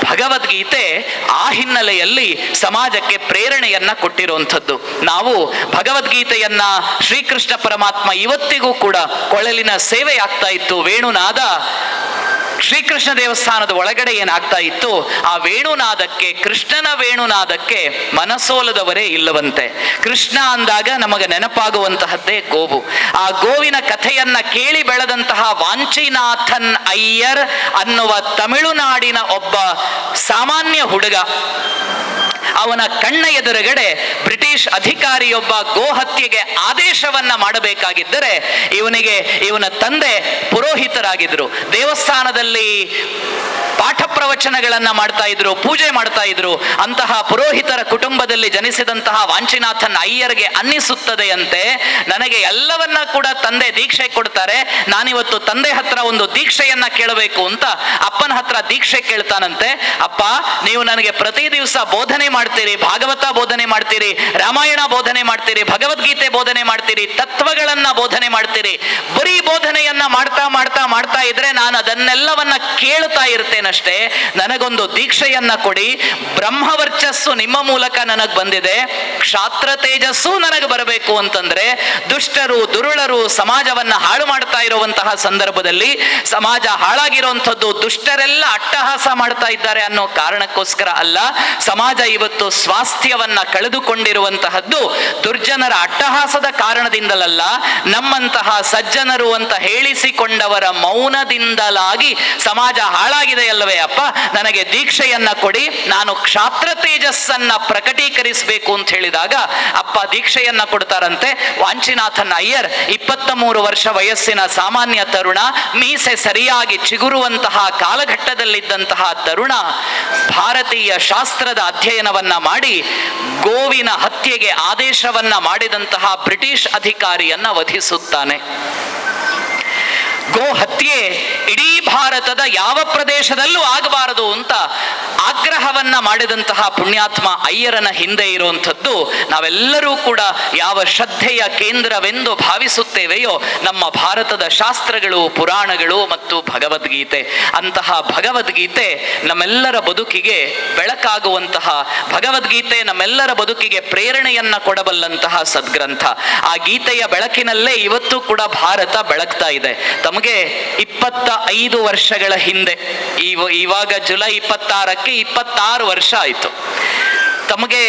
ಭಗವದ್ಗೀತೆ ಆ ಹಿನ್ನೆಲೆಯಲ್ಲಿ ಸಮಾಜಕ್ಕೆ ಪ್ರೇರಣೆಯನ್ನ ಕೊಟ್ಟಿರುವಂಥದ್ದು. ನಾವು ಭಗವದ್ಗೀತೆಯನ್ನ ಶ್ರೀಕೃಷ್ಣ ಪರಮಾತ್ಮ ಇವತ್ತಿಗೂ ಕೂಡ ಕೊಳಲಿನ ಸೇವೆ ಆಗ್ತಾ ಇತ್ತು, ವೇಣುನಾದ ಶ್ರೀಕೃಷ್ಣ ದೇವಸ್ಥಾನದ ಒಳಗಡೆ ಏನಾಗ್ತಾ ಇತ್ತು, ಆ ವೇಣುನಾದಕ್ಕೆ, ಕೃಷ್ಣನ ವೇಣುನಾದಕ್ಕೆ ಮನಸೋಲದವರೇ ಇಲ್ಲವಂತೆ. ಕೃಷ್ಣ ಅಂದಾಗ ನಮಗೆ ನೆನಪಾಗುವಂತಹದ್ದೇ ಗೋವು. ಆ ಗೋವಿನ ಕಥೆಯನ್ನ ಕೇಳಿ ಬೆಳೆದಂತಹ ವಾಂಚಿನಾಥನ್ ಅಯ್ಯರ್ ಅನ್ನುವ ತಮಿಳುನಾಡಿನ ಒಬ್ಬ ಸಾಮಾನ್ಯ ಹುಡುಗ, ಅವನ ಕಣ್ಣ ಎದುರುಗಡೆ ಬ್ರಿಟಿಷ್ ಅಧಿಕಾರಿಯೊಬ್ಬ ಗೋ ಹತ್ಯೆಗೆ ಆದೇಶವನ್ನ ಮಾಡಬೇಕಾಗಿದ್ದರೆ ಇವನ ತಂದೆ ಪುರೋಹಿತರಾಗಿದ್ರು. ದೇವಸ್ಥಾನದಲ್ಲಿ ಪಾಠ ಪ್ರವಚನಗಳನ್ನ ಮಾಡ್ತಾ ಇದ್ರು, ಪೂಜೆ ಮಾಡ್ತಾ ಇದ್ರು. ಅಂತಹ ಪುರೋಹಿತರ ಕುಟುಂಬದಲ್ಲಿ ಜನಿಸಿದಂತಹ ವಾಂಚಿನಾಥನ್ ಅಯ್ಯರ್ಗೆ ಅನ್ನಿಸುತ್ತದೆಯಂತೆ, ನನಗೆ ಎಲ್ಲವನ್ನ ಕೂಡ ತಂದೆ ದೀಕ್ಷೆ ಕೊಡ್ತಾರೆ, ನಾನಿವತ್ತು ತಂದೆ ಹತ್ರ ಒಂದು ದೀಕ್ಷೆಯನ್ನ ಕೇಳಬೇಕು ಅಂತ ಅಪ್ಪನ ಹತ್ರ ದೀಕ್ಷೆ ಕೇಳ್ತಾನಂತೆ. ಅಪ್ಪ, ನೀವು ನನಗೆ ಪ್ರತಿ ದಿವಸ ಬೋಧನೆ ಮಾಡ್ತೀರಿ, ಭಾಗವತ ಬೋಧನೆ ಮಾಡ್ತೀರಿ, ರಾಮಾಯಣ ಬೋಧನೆ ಮಾಡ್ತೀರಿ, ಭಗವದ್ಗೀತೆ ಬೋಧನೆ ಮಾಡ್ತೀರಿ, ತತ್ವಗಳನ್ನ ಬೋಧನೆ ಮಾಡ್ತೀರಿ. ಬರೀ ಬೋಧನೆಯನ್ನ ಮಾಡ್ತಾ ಇದ್ರೆ ನಾನು ಅದನ್ನೆಲ್ಲವನ್ನ ಕೇಳ್ತಾ ಇರ್ತೇನಷ್ಟೇ. ನನಗೊಂದು ದೀಕ್ಷೆಯನ್ನ ಕೊಡಿ. ಬ್ರಹ್ಮವರ್ಚಸ್ಸು ನಿಮ್ಮ ಮೂಲಕ ನನಗ್ ಬಂದಿದೆ, ಕ್ಷಾತ್ರ ತೇಜಸ್ಸು ನನಗೆ ಬರಬೇಕು ಅಂತಂದ್ರೆ ದುಷ್ಟರು ದುರುಳರು ಸಮಾಜವನ್ನ ಹಾಳು ಮಾಡ್ತಾ ಇರುವಂತಹ ಸಂದರ್ಭದಲ್ಲಿ, ಸಮಾಜ ಹಾಳಾಗಿರುವಂಥದ್ದು ದುಷ್ಟರೆಲ್ಲ ಅಟ್ಟಹಾಸ ಮಾಡ್ತಾ ಇದ್ದಾರೆ ಅನ್ನೋ ಕಾರಣಕ್ಕೋಸ್ಕರ ಅಲ್ಲ. ಸಮಾಜ ಇವತ್ತು ಸ್ವಾಸ್ಥ್ಯವನ್ನ ಕಳೆದುಕೊಂಡಿರುವಂತಹದ್ದು ದುರ್ಜನರ ಅಟ್ಟಹಾಸದ ಕಾರಣದಿಂದಲಲ್ಲ, ನಮ್ಮಂತಹ ಸಜ್ಜನರು ಅಂತ ಹೇಳಿಸಿಕೊಂಡವರ ಮೌನದಿಂದಲಾಗಿ ಸಮಾಜ ಹಾಳಾಗಿದೆ ಅಲ್ಲವೇ ಅಪ್ಪ, ನನಗೆ ದೀಕ್ಷೆಯನ್ನ ಕೊಡಿ, ನಾನು ಕ್ಷಾತ್ರ ತೇಜಸ್ಸನ್ನ ಪ್ರಕಟೀಕರಿಸಬೇಕು ಅಂತ ಹೇಳಿದಾಗ ಅಪ್ಪ ದೀಕ್ಷೆಯನ್ನ ಕೊಡ್ತಾರಂತೆ. ವಾಂಚಿನಾಥನ್ ಅಯ್ಯರ್ 23 ವರ್ಷ ವಯಸ್ಸಿನ ಸಾಮಾನ್ಯ ತರುಣ, ಮೀಸೆ ಸರಿಯಾಗಿ ಚಿಗುರುವಂತಹ ಕಾಲಘಟ್ಟದಲ್ಲಿದ್ದಂತಹ ತರುಣ ಭಾರತೀಯ ಶಾಸ್ತ್ರದ ಅಧ್ಯಯನವನ್ನ ಮಾಡಿ ಗೋವಿನ ಹತ್ಯೆಗೆ ಆದೇಶವನ್ನ ಮಾಡಿದಂತಹ ಬ್ರಿಟಿಷ್ ಅಧಿಕಾರಿಯನ್ನ ವಧಿಸುತ್ತಾನೆ. ಗೋ ಹತ್ಯೆ ಇಡೀ ಭಾರತದ ಯಾವ ಪ್ರದೇಶದಲ್ಲೂ ಆಗಬಾರದು ಅಂತ ಆಗ್ರಹವನ್ನ ಮಾಡಿದಂತಹ ಪುಣ್ಯಾತ್ಮ ಅಯ್ಯರನ ಹಿಂದೆ ಇರುವಂಥದ್ದು ನಾವೆಲ್ಲರೂ ಕೂಡ ಯಾವ ಶ್ರದ್ಧೆಯ ಕೇಂದ್ರವೆಂದು ಭಾವಿಸುತ್ತೇವೆಯೋ ನಮ್ಮ ಭಾರತದ ಶಾಸ್ತ್ರಗಳು, ಪುರಾಣಗಳು ಮತ್ತು ಭಗವದ್ಗೀತೆ. ಅಂತಹ ಭಗವದ್ಗೀತೆ ನಮ್ಮೆಲ್ಲರ ಬದುಕಿಗೆ ಬೆಳಕಾಗುವಂತಹ, ಭಗವದ್ಗೀತೆ ನಮ್ಮೆಲ್ಲರ ಬದುಕಿಗೆ ಪ್ರೇರಣೆಯನ್ನ ಕೊಡಬಲ್ಲಂತಹ ಸದ್ಗ್ರಂಥ. ಆ ಗೀತೆಯ ಬೆಳಕಿನಲ್ಲೇ ಇವತ್ತು ಕೂಡ ಭಾರತ ಬೆಳಗ್ತಾ ಇದೆ. ತಮಗೆ 25 ವರ್ಷಗಳ ಹಿಂದೆ, ಇವಾಗ ಜುಲೈ 26ಕ್ಕೆ 26 ವರ್ಷ ಆಯ್ತು. ತಮಗೆ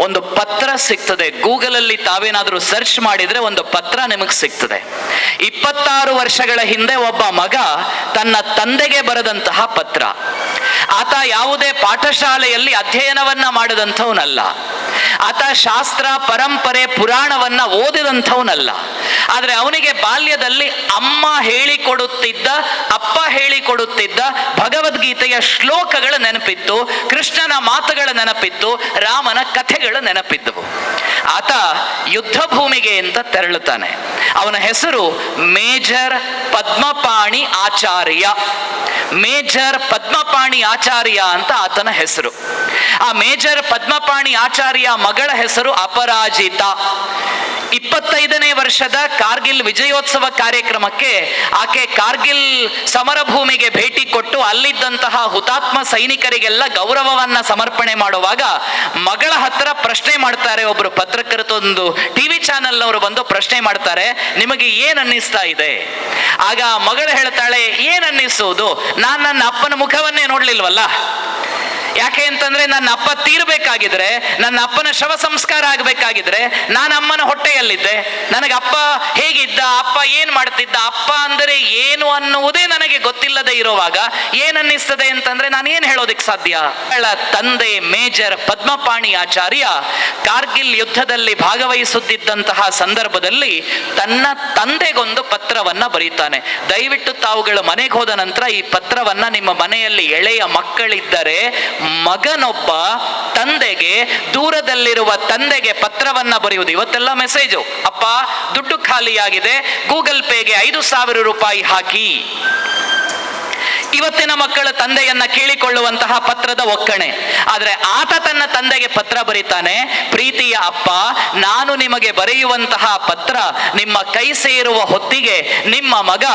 ಒಂದು ಪತ್ರ ಸಿಗ್ತದೆ, ಗೂಗಲ್ ಅಲ್ಲಿ ತಾವೇನಾದ್ರೂ ಸರ್ಚ್ ಮಾಡಿದ್ರೆ ಒಂದು ಪತ್ರ ನಿಮಗೆ ಸಿಗ್ತದೆ. 26 ವರ್ಷಗಳ ಹಿಂದೆ ಒಬ್ಬ ಮಗ ತನ್ನ ತಂದೆಗೆ ಬರೆದಂತಹ ಪತ್ರ. ಆತ ಯಾವುದೇ ಪಾಠಶಾಲೆಯಲ್ಲಿ ಅಧ್ಯಯನವನ್ನ ಮಾಡಿದಂಥವನಲ್ಲ, ಆತ ಶಾಸ್ತ್ರ ಪರಂಪರೆ ಪುರಾಣವನ್ನ ಓದಿದಂಥವನಲ್ಲ. ಆದ್ರೆ ಅವನಿಗೆ ಬಾಲ್ಯದಲ್ಲಿ ಅಮ್ಮ ಹೇಳಿಕೊಡುತ್ತಿದ್ದ, ಅಪ್ಪ ಹೇಳಿಕೊಡುತ್ತಿದ್ದ ಭಗವದ್ಗೀತೆಯ ಶ್ಲೋಕಗಳ ನೆನಪಿತ್ತು, ಕೃಷ್ಣನ ಮಾತುಗಳ ನೆನಪಿತ್ತು, ರಾಮನ ಕಥೆಗಳು ನೆನಪಿದ್ದವು. ಆತ ಯುದ್ಧ ಭೂಮಿಗೆ ಅಂತ ತೆರಳುತ್ತಾನೆ. ಅವನ ಹೆಸರು ಮೇಜರ್ ಪದ್ಮಪಾಣಿ ಆಚಾರ್ಯ. ಮೇಜರ್ ಪದ್ಮಪಾಣಿ ಆಚಾರ್ಯ ಅಂತ ಆತನ ಹೆಸರು. ಆ ಮೇಜರ್ ಪದ್ಮಪಾಣಿ ಆಚಾರ್ಯ ಮಗಳ ಹೆಸರು ಅಪರಾಜಿತ. 25ನೇ ವರ್ಷದ ಕಾರ್ಗಿಲ್ ವಿಜಯೋತ್ಸವ ಕಾರ್ಯಕ್ರಮಕ್ಕೆ ಆಕೆ ಕಾರ್ಗಿಲ್ ಸಮರ ಭೂಮಿಗೆ ಭೇಟಿ ಕೊಟ್ಟು ಅಲ್ಲಿದ್ದಂತಹ ಹುತಾತ್ಮ ಸೈನಿಕರಿಗೆಲ್ಲ ಗೌರವವನ್ನ ಸಮರ್ಪಣೆ ಮಾಡುವಾಗ ಮಗಳ ಹತ್ರ ಪ್ರಶ್ನೆ ಮಾಡ್ತಾರೆ ಒಬ್ರು ಪತ್ರಕರ್ತೊಂದು ಟಿವಿ ಚಾನೆಲ್ ಅವರು ಬಂದು ಪ್ರಶ್ನೆ ಮಾಡ್ತಾರೆ, ನಿಮಗೆ ಏನ್ ಅನ್ನಿಸ್ತಾ ಇದೆ? ಆಗ ಮಗಳು ಹೇಳ್ತಾಳೆ, ಏನ್ ಅನ್ನಿಸೋದು, ನಾನ್ ನನ್ನ ಅಪ್ಪನ ಮುಖವನ್ನೇ ನೋಡ್ಲಿಲ್ವಲ್ಲ. ಯಾಕೆ ಅಂತಂದ್ರೆ ನನ್ನ ಅಪ್ಪ ತೀರ್ಬೇಕಾಗಿದ್ರೆ, ನನ್ನ ಅಪ್ಪನ ಶವ ಸಂಸ್ಕಾರ ಆಗ್ಬೇಕಾಗಿದ್ರೆ ನಾನು ಅಮ್ಮನ ಹೊಟ್ಟೆಯಲ್ಲಿದ್ದೆ. ನನಗೆ ಅಪ್ಪ ಹೇಗಿದ್ದ, ಅಪ್ಪ ಏನ್ ಮಾಡ್ತಿದ್ದ, ಅಪ್ಪ ಅಂದರೆ ಏನು ಅನ್ನುವುದೇ ನನಗೆ ಗೊತ್ತಿಲ್ಲದೆ ಇರುವಾಗ ಏನ್ ಅನ್ನಿಸ್ತದೆ ಅಂತಂದ್ರೆ ನಾನು ಏನ್ ಹೇಳೋದಿಕ್ ಸಾಧ್ಯ? ತಂದೆ ಮೇಜರ್ ಪದ್ಮಪಾಣಿ ಆಚಾರ್ಯ ಕಾರ್ಗಿಲ್ ಯುದ್ಧದಲ್ಲಿ ಭಾಗವಹಿಸುತ್ತಿದ್ದಂತಹ ಸಂದರ್ಭದಲ್ಲಿ ತನ್ನ ತಂದೆಗೊಂದು ಪತ್ರವನ್ನ ಬರೀತಾನೆ. ದಯವಿಟ್ಟು ತಾವುಗಳು ಮನೆಗೆ ಹೋದ ನಂತರ ಈ ಪತ್ರವನ್ನ ನಿಮ್ಮ ಮನೆಯಲ್ಲಿ ಎಳೆಯ ಮಕ್ಕಳಿದ್ದರೆ ಮಗನೊಬ್ಬ ತಂದೆಗೆ, ದೂರದಲ್ಲಿರುವ ತಂದೆಗೆ ಪತ್ರವನ್ನ ಬರೆಯುವುದು. ಇವತ್ತೆಲ್ಲ ಮೆಸೇಜು, ಅಪ್ಪ ದುಡ್ಡು ಖಾಲಿಯಾಗಿದೆ, ಗೂಗಲ್ ಪೇಗೆ 5,000 ರೂಪಾಯಿ ಹಾಕಿ. ಇವತ್ತಿನ ಮಕ್ಕಳ ತಂದೆಯನ್ನ ಕೇಳಿಕೊಳ್ಳುವಂತಹ ಪತ್ರದ ಒಕ್ಕಣೆ. ಆದ್ರೆ ಆತ ತನ್ನ ತಂದೆಗೆ ಪತ್ರ ಬರೀತಾನೆ, ಪ್ರೀತಿಯ ಅಪ್ಪ, ನಾನು ನಿಮಗೆ ಬರೆಯುವಂತಹ ಪತ್ರ ನಿಮ್ಮ ಕೈ ಸೇರುವ ಹೊತ್ತಿಗೆ ನಿಮ್ಮ ಮಗ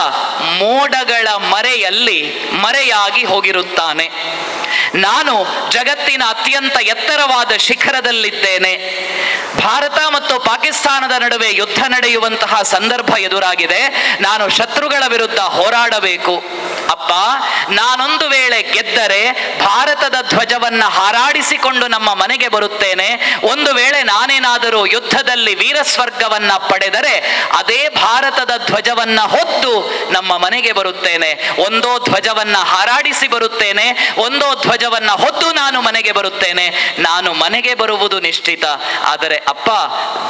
ಮೋಡಗಳ ಮರೆಯಲ್ಲಿ ಮರೆಯಾಗಿ ಹೋಗಿರುತ್ತಾನೆ. ನಾನು ಜಗತ್ತಿನ ಅತ್ಯಂತ ಎತ್ತರವಾದ ಶಿಖರದಲ್ಲಿದ್ದೇನೆ. ಭಾರತ ಮತ್ತು ಪಾಕಿಸ್ತಾನದ ನಡುವೆ ಯುದ್ಧ ನಡೆಯುವಂತಹ ಸಂದರ್ಭ ಎದುರಾಗಿದೆ. ನಾನು ಶತ್ರುಗಳ ವಿರುದ್ಧ ಹೋರಾಡಬೇಕು. ಅಪ್ಪ, ನಾನೊಂದು ವೇಳೆ ಗೆದ್ದರೆ ಭಾರತದ ಧ್ವಜವನ್ನ ಹಾರಾಡಿಸಿಕೊಂಡು ನಮ್ಮ ಮನೆಗೆ ಬರುತ್ತೇನೆ. ಒಂದು ವೇಳೆ ನಾನೇನಾದರೂ ಯುದ್ಧದಲ್ಲಿ ವೀರಸ್ವರ್ಗವನ್ನ ಪಡೆದರೆ ಅದೇ ಭಾರತದ ಧ್ವಜವನ್ನ ಹೊತ್ತು ನಮ್ಮ ಮನೆಗೆ ಬರುತ್ತೇನೆ. ಒಂದೋ ಧ್ವಜವನ್ನ ಹಾರಾಡಿಸಿ ಬರುತ್ತೇನೆ, ಒಂದೋ ಧ್ವಜವನ್ನ ಹೊತ್ತು ನಾನು ಮನೆಗೆ ಬರುತ್ತೇನೆ. ನಾನು ಮನೆಗೆ ಬರುವುದು ನಿಶ್ಚಿತ. ಆದರೆ ಅಪ್ಪ,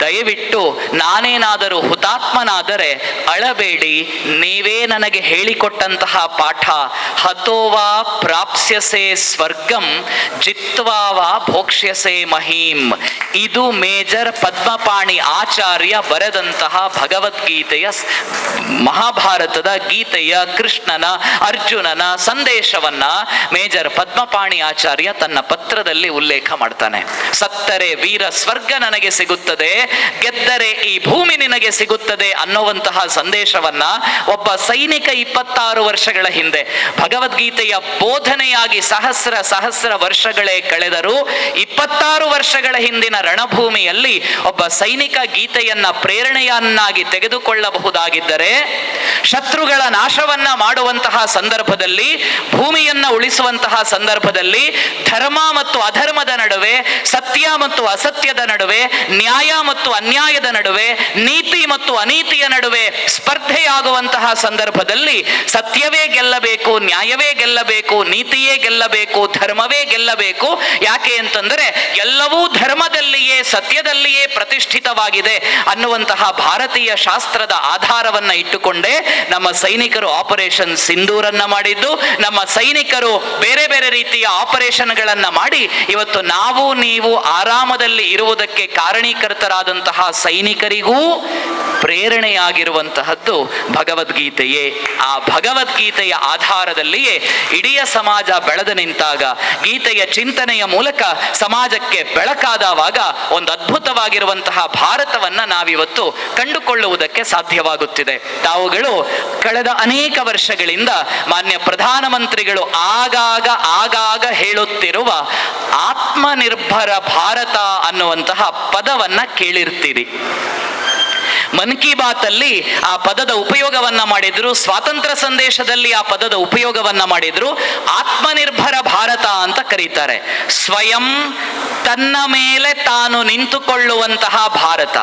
ದಯವಿಟ್ಟು ನಾನೇನಾದರೂ ಹುತಾತ್ಮನಾದರೆ ಅಳಬೇಡಿ. ನೀವೇ ನನಗೆ ಹೇಳಿಕೊಟ್ಟಂತಹ ಪಾಠ, ಹತೋವಾ ಪ್ರಾಪ್ಸ್ಯಸೆ ಸ್ವರ್ಗಂ ಜಿತ್ವಾವಾ ಭೋಕ್ಷ್ಯಸೆ ಮಹೀಂ. ಇದು ಮೇಜರ್ ಪದ್ಮಪಾಣಿ ಆಚಾರ್ಯ ಬರೆದಂತಹ ಭಗವದ್ಗೀತೆಯ, ಮಹಾಭಾರತದ ಗೀತೆಯ ಕೃಷ್ಣನ ಅರ್ಜುನನ ಸಂದೇಶವನ್ನ ಮೇಜರ್ ಪದ್ಮಪಾಣಿ ಆಚಾರ್ಯ ತನ್ನ ಪತ್ರದಲ್ಲಿ ಉಲ್ಲೇಖ ಮಾಡ್ತಾನೆ. ಸತ್ತರೆ ವೀರ ಸ್ವರ್ಗ ನನಗೆ ಸಿಗುತ್ತದೆ, ಗೆದ್ದರೆ ಈ ಭೂಮಿ ನಿನಗೆ ಸಿಗುತ್ತದೆ ಅನ್ನುವಂತಹ ಸಂದೇಶವನ್ನ ಒಬ್ಬ ಸೈನಿಕ 26 ವರ್ಷಗಳ ಹಿಂದೆ ಭಗವದ್ಗೀತೆಯ ಬೋಧನೆಯಾಗಿ ಸಹಸ್ರ ವರ್ಷಗಳೇ ಕಳೆದರೂ 26 ವರ್ಷಗಳ ಹಿಂದಿನ ರಣಭೂಮಿಯಲ್ಲಿ ಒಬ್ಬ ಸೈನಿಕ ಗೀತೆಯನ್ನ ಪ್ರೇರಣೆಯನ್ನಾಗಿ ತೆಗೆದುಕೊಳ್ಳಬಹುದಾಗಿದ್ದರೆ, ಶತ್ರುಗಳ ನಾಶವನ್ನ ಮಾಡುವಂತಹ ಸಂದರ್ಭದಲ್ಲಿ, ಭೂಮಿಯನ್ನ ಉಳಿಸುವಂತಹ ಸಂದರ್ಭದಲ್ಲಿ, ಧರ್ಮ ಮತ್ತು ಅಧರ್ಮದ ನಡುವೆ, ಸತ್ಯ ಮತ್ತು ಅಸತ್ಯದ ನಡುವೆ, ನ್ಯಾಯ ಮತ್ತು ಅನ್ಯಾಯದ ನಡುವೆ, ನೀತಿ ಮತ್ತು ಅನೀತಿಯ ನಡುವೆ ಸ್ಪರ್ಧೆಯಾಗುವಂತಹ ಸಂದರ್ಭದಲ್ಲಿ ಸತ್ಯವೇ ಗೆಲ್ಲಬೇಕು, ನ್ಯಾಯವೇ ಗೆಲ್ಲಬೇಕು, ನೀತಿಯೇ ಗೆಲ್ಲಬೇಕು, ಧರ್ಮವೇ ಗೆಲ್ಲಬೇಕು. ಯಾಕೆ ಅಂತಂದರೆ ಎಲ್ಲವೂ ಧರ್ಮದಲ್ಲಿಯೇ ಸತ್ಯದಲ್ಲಿಯೇ ಪ್ರತಿಷ್ಠಿತವಾಗಿದೆ ಅನ್ನುವಂತಹ ಭಾರತೀಯ ಶಾಸ್ತ್ರದ ಆಧಾರವನ್ನ ಇಟ್ಟುಕೊಂಡೇ ನಮ್ಮ ಸೈನಿಕರು ಆಪರೇಷನ್ ಸಿಂಧೂರನ್ನ ಮಾಡಿದ್ದು, ನಮ್ಮ ಸೈನಿಕರು ಬೇರೆ ಬೇರೆ ರೀತಿಯ ಆಪರೇಷನ್ಗಳನ್ನ ಮಾಡಿ ಇವತ್ತು ನಾವು ನೀವು ಆರಾಮದಲ್ಲಿ ಇರುವುದಕ್ಕೆ ಕಾರಣೀಕರ್ತರಾದಂತಹ ಸೈನಿಕರಿಗೂ ಪ್ರೇರಣೆಯಾಗಿರುವಂತಹದ್ದು ಭಗವದ್ಗೀತೆಯೇ. ಆ ಭಗವದ್ಗೀತೆಯ ಆಧಾರದಲ್ಲಿಯೇ ಇಡೀ ಸಮಾಜ ಬೆಳೆದು ನಿಂತಾಗ, ಗೀತೆಯ ಚಿಂತನೆಯ ಮೂಲಕ ಸಮಾಜಕ್ಕೆ ಬೆಳಕಾದವಾಗ ಒಂದು ಅದ್ಭುತವಾಗಿರುವಂತಹ ಭಾರತವನ್ನ ನಾವಿವತ್ತು ಕಂಡುಕೊಳ್ಳುವುದಕ್ಕೆ ಸಾಧ್ಯವಾಗುತ್ತಿದೆ. ತಾವುಗಳು ಕಳೆದ ಅನೇಕ ವರ್ಷಗಳಿಂದ ಮಾನ್ಯ ಪ್ರಧಾನಮಂತ್ರಿಗಳು ಆಗಾಗ ಹೇಳುತ್ತಿರುವ ಆತ್ಮನಿರ್ಭರ ಭಾರತ ಅನ್ನುವಂತಹ ಪದವನ್ನ ಕೇಳಿರ್ತೀರಿ. ಮನ್ ಕಿ ಬಾತ್ ಅಲ್ಲಿ ಆ ಪದದ ಉಪಯೋಗವನ್ನ ಮಾಡಿದ್ರು, ಸ್ವಾತಂತ್ರ್ಯ ಸಂದೇಶದಲ್ಲಿ ಆ ಪದದ ಉಪಯೋಗವನ್ನ ಮಾಡಿದ್ರು. ಆತ್ಮನಿರ್ಭರ ಭಾರತ ಅಂತ ಕರೀತಾರೆ. ಸ್ವಯಂ ತನ್ನ ಮೇಲೆ ತಾನು ನಿಂತುಕೊಳ್ಳುವಂತಹ ಭಾರತ.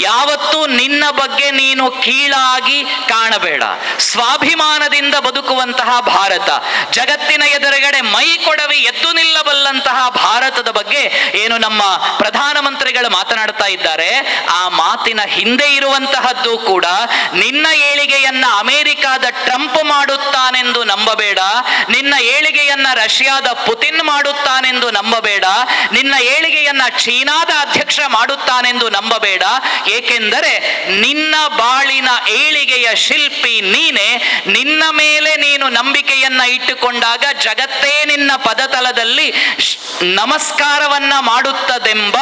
ಯಾವತ್ತೂ ನಿನ್ನ ಬಗ್ಗೆ ನೀನು ಕೀಳಾಗಿ ಕಾಣಬೇಡ, ಸ್ವಾಭಿಮಾನದಿಂದ ಬದುಕುವಂತಹ ಭಾರತ, ಜಗತ್ತಿನ ಎದುರುಗಡೆ ಮೈ ಕೊಡವಿ ಎದ್ದು ನಿಲ್ಲಬಲ್ಲಂತಹ ಭಾರತದ ಬಗ್ಗೆ ಏನು ನಮ್ಮ ಪ್ರಧಾನಮಂತ್ರಿಗಳು ಮಾತನಾಡ್ತಾ ಇದ್ದಾರೆ. ಆ ಮಾತಿನ ಹಿಂದೆ ಇರುವಂತಹದ್ದು ಕೂಡ, ನಿನ್ನ ಏಳಿಗೆಯನ್ನ ಅಮೆರಿಕಾದ ಟ್ರಂಪ್ ಮಾಡುತ್ತಾನೆಂದು ನಂಬಬೇಡ, ನಿನ್ನ ಏಳಿಗೆಯನ್ನ ರಷ್ಯಾದ ಪುತಿನ್ ಮಾಡುತ್ತಾನೆಂದು ನಂಬಬೇಡ, ನಿನ್ನ ಏಳಿಗೆಯನ್ನ ಚೀನಾದ ಅಧ್ಯಕ್ಷ ಮಾಡುತ್ತಾನೆಂದು ನಂಬಬೇಡ. ಏಕೆಂದರೆ ನಿನ್ನ ಬಾಳಿನ ಏಳಿಗೆಯ ಶಿಲ್ಪಿ ನೀನೆ. ನಿನ್ನ ಮೇಲೆ ನೀನು ನಂಬಿಕೆಯನ್ನ ಇಟ್ಟುಕೊಂಡಾಗ ಜಗತ್ತೇ ನಿನ್ನ ಪದತಲದಲ್ಲಿ ನಮಸ್ಕಾರವನ್ನ ಮಾಡುತ್ತದೆಂಬ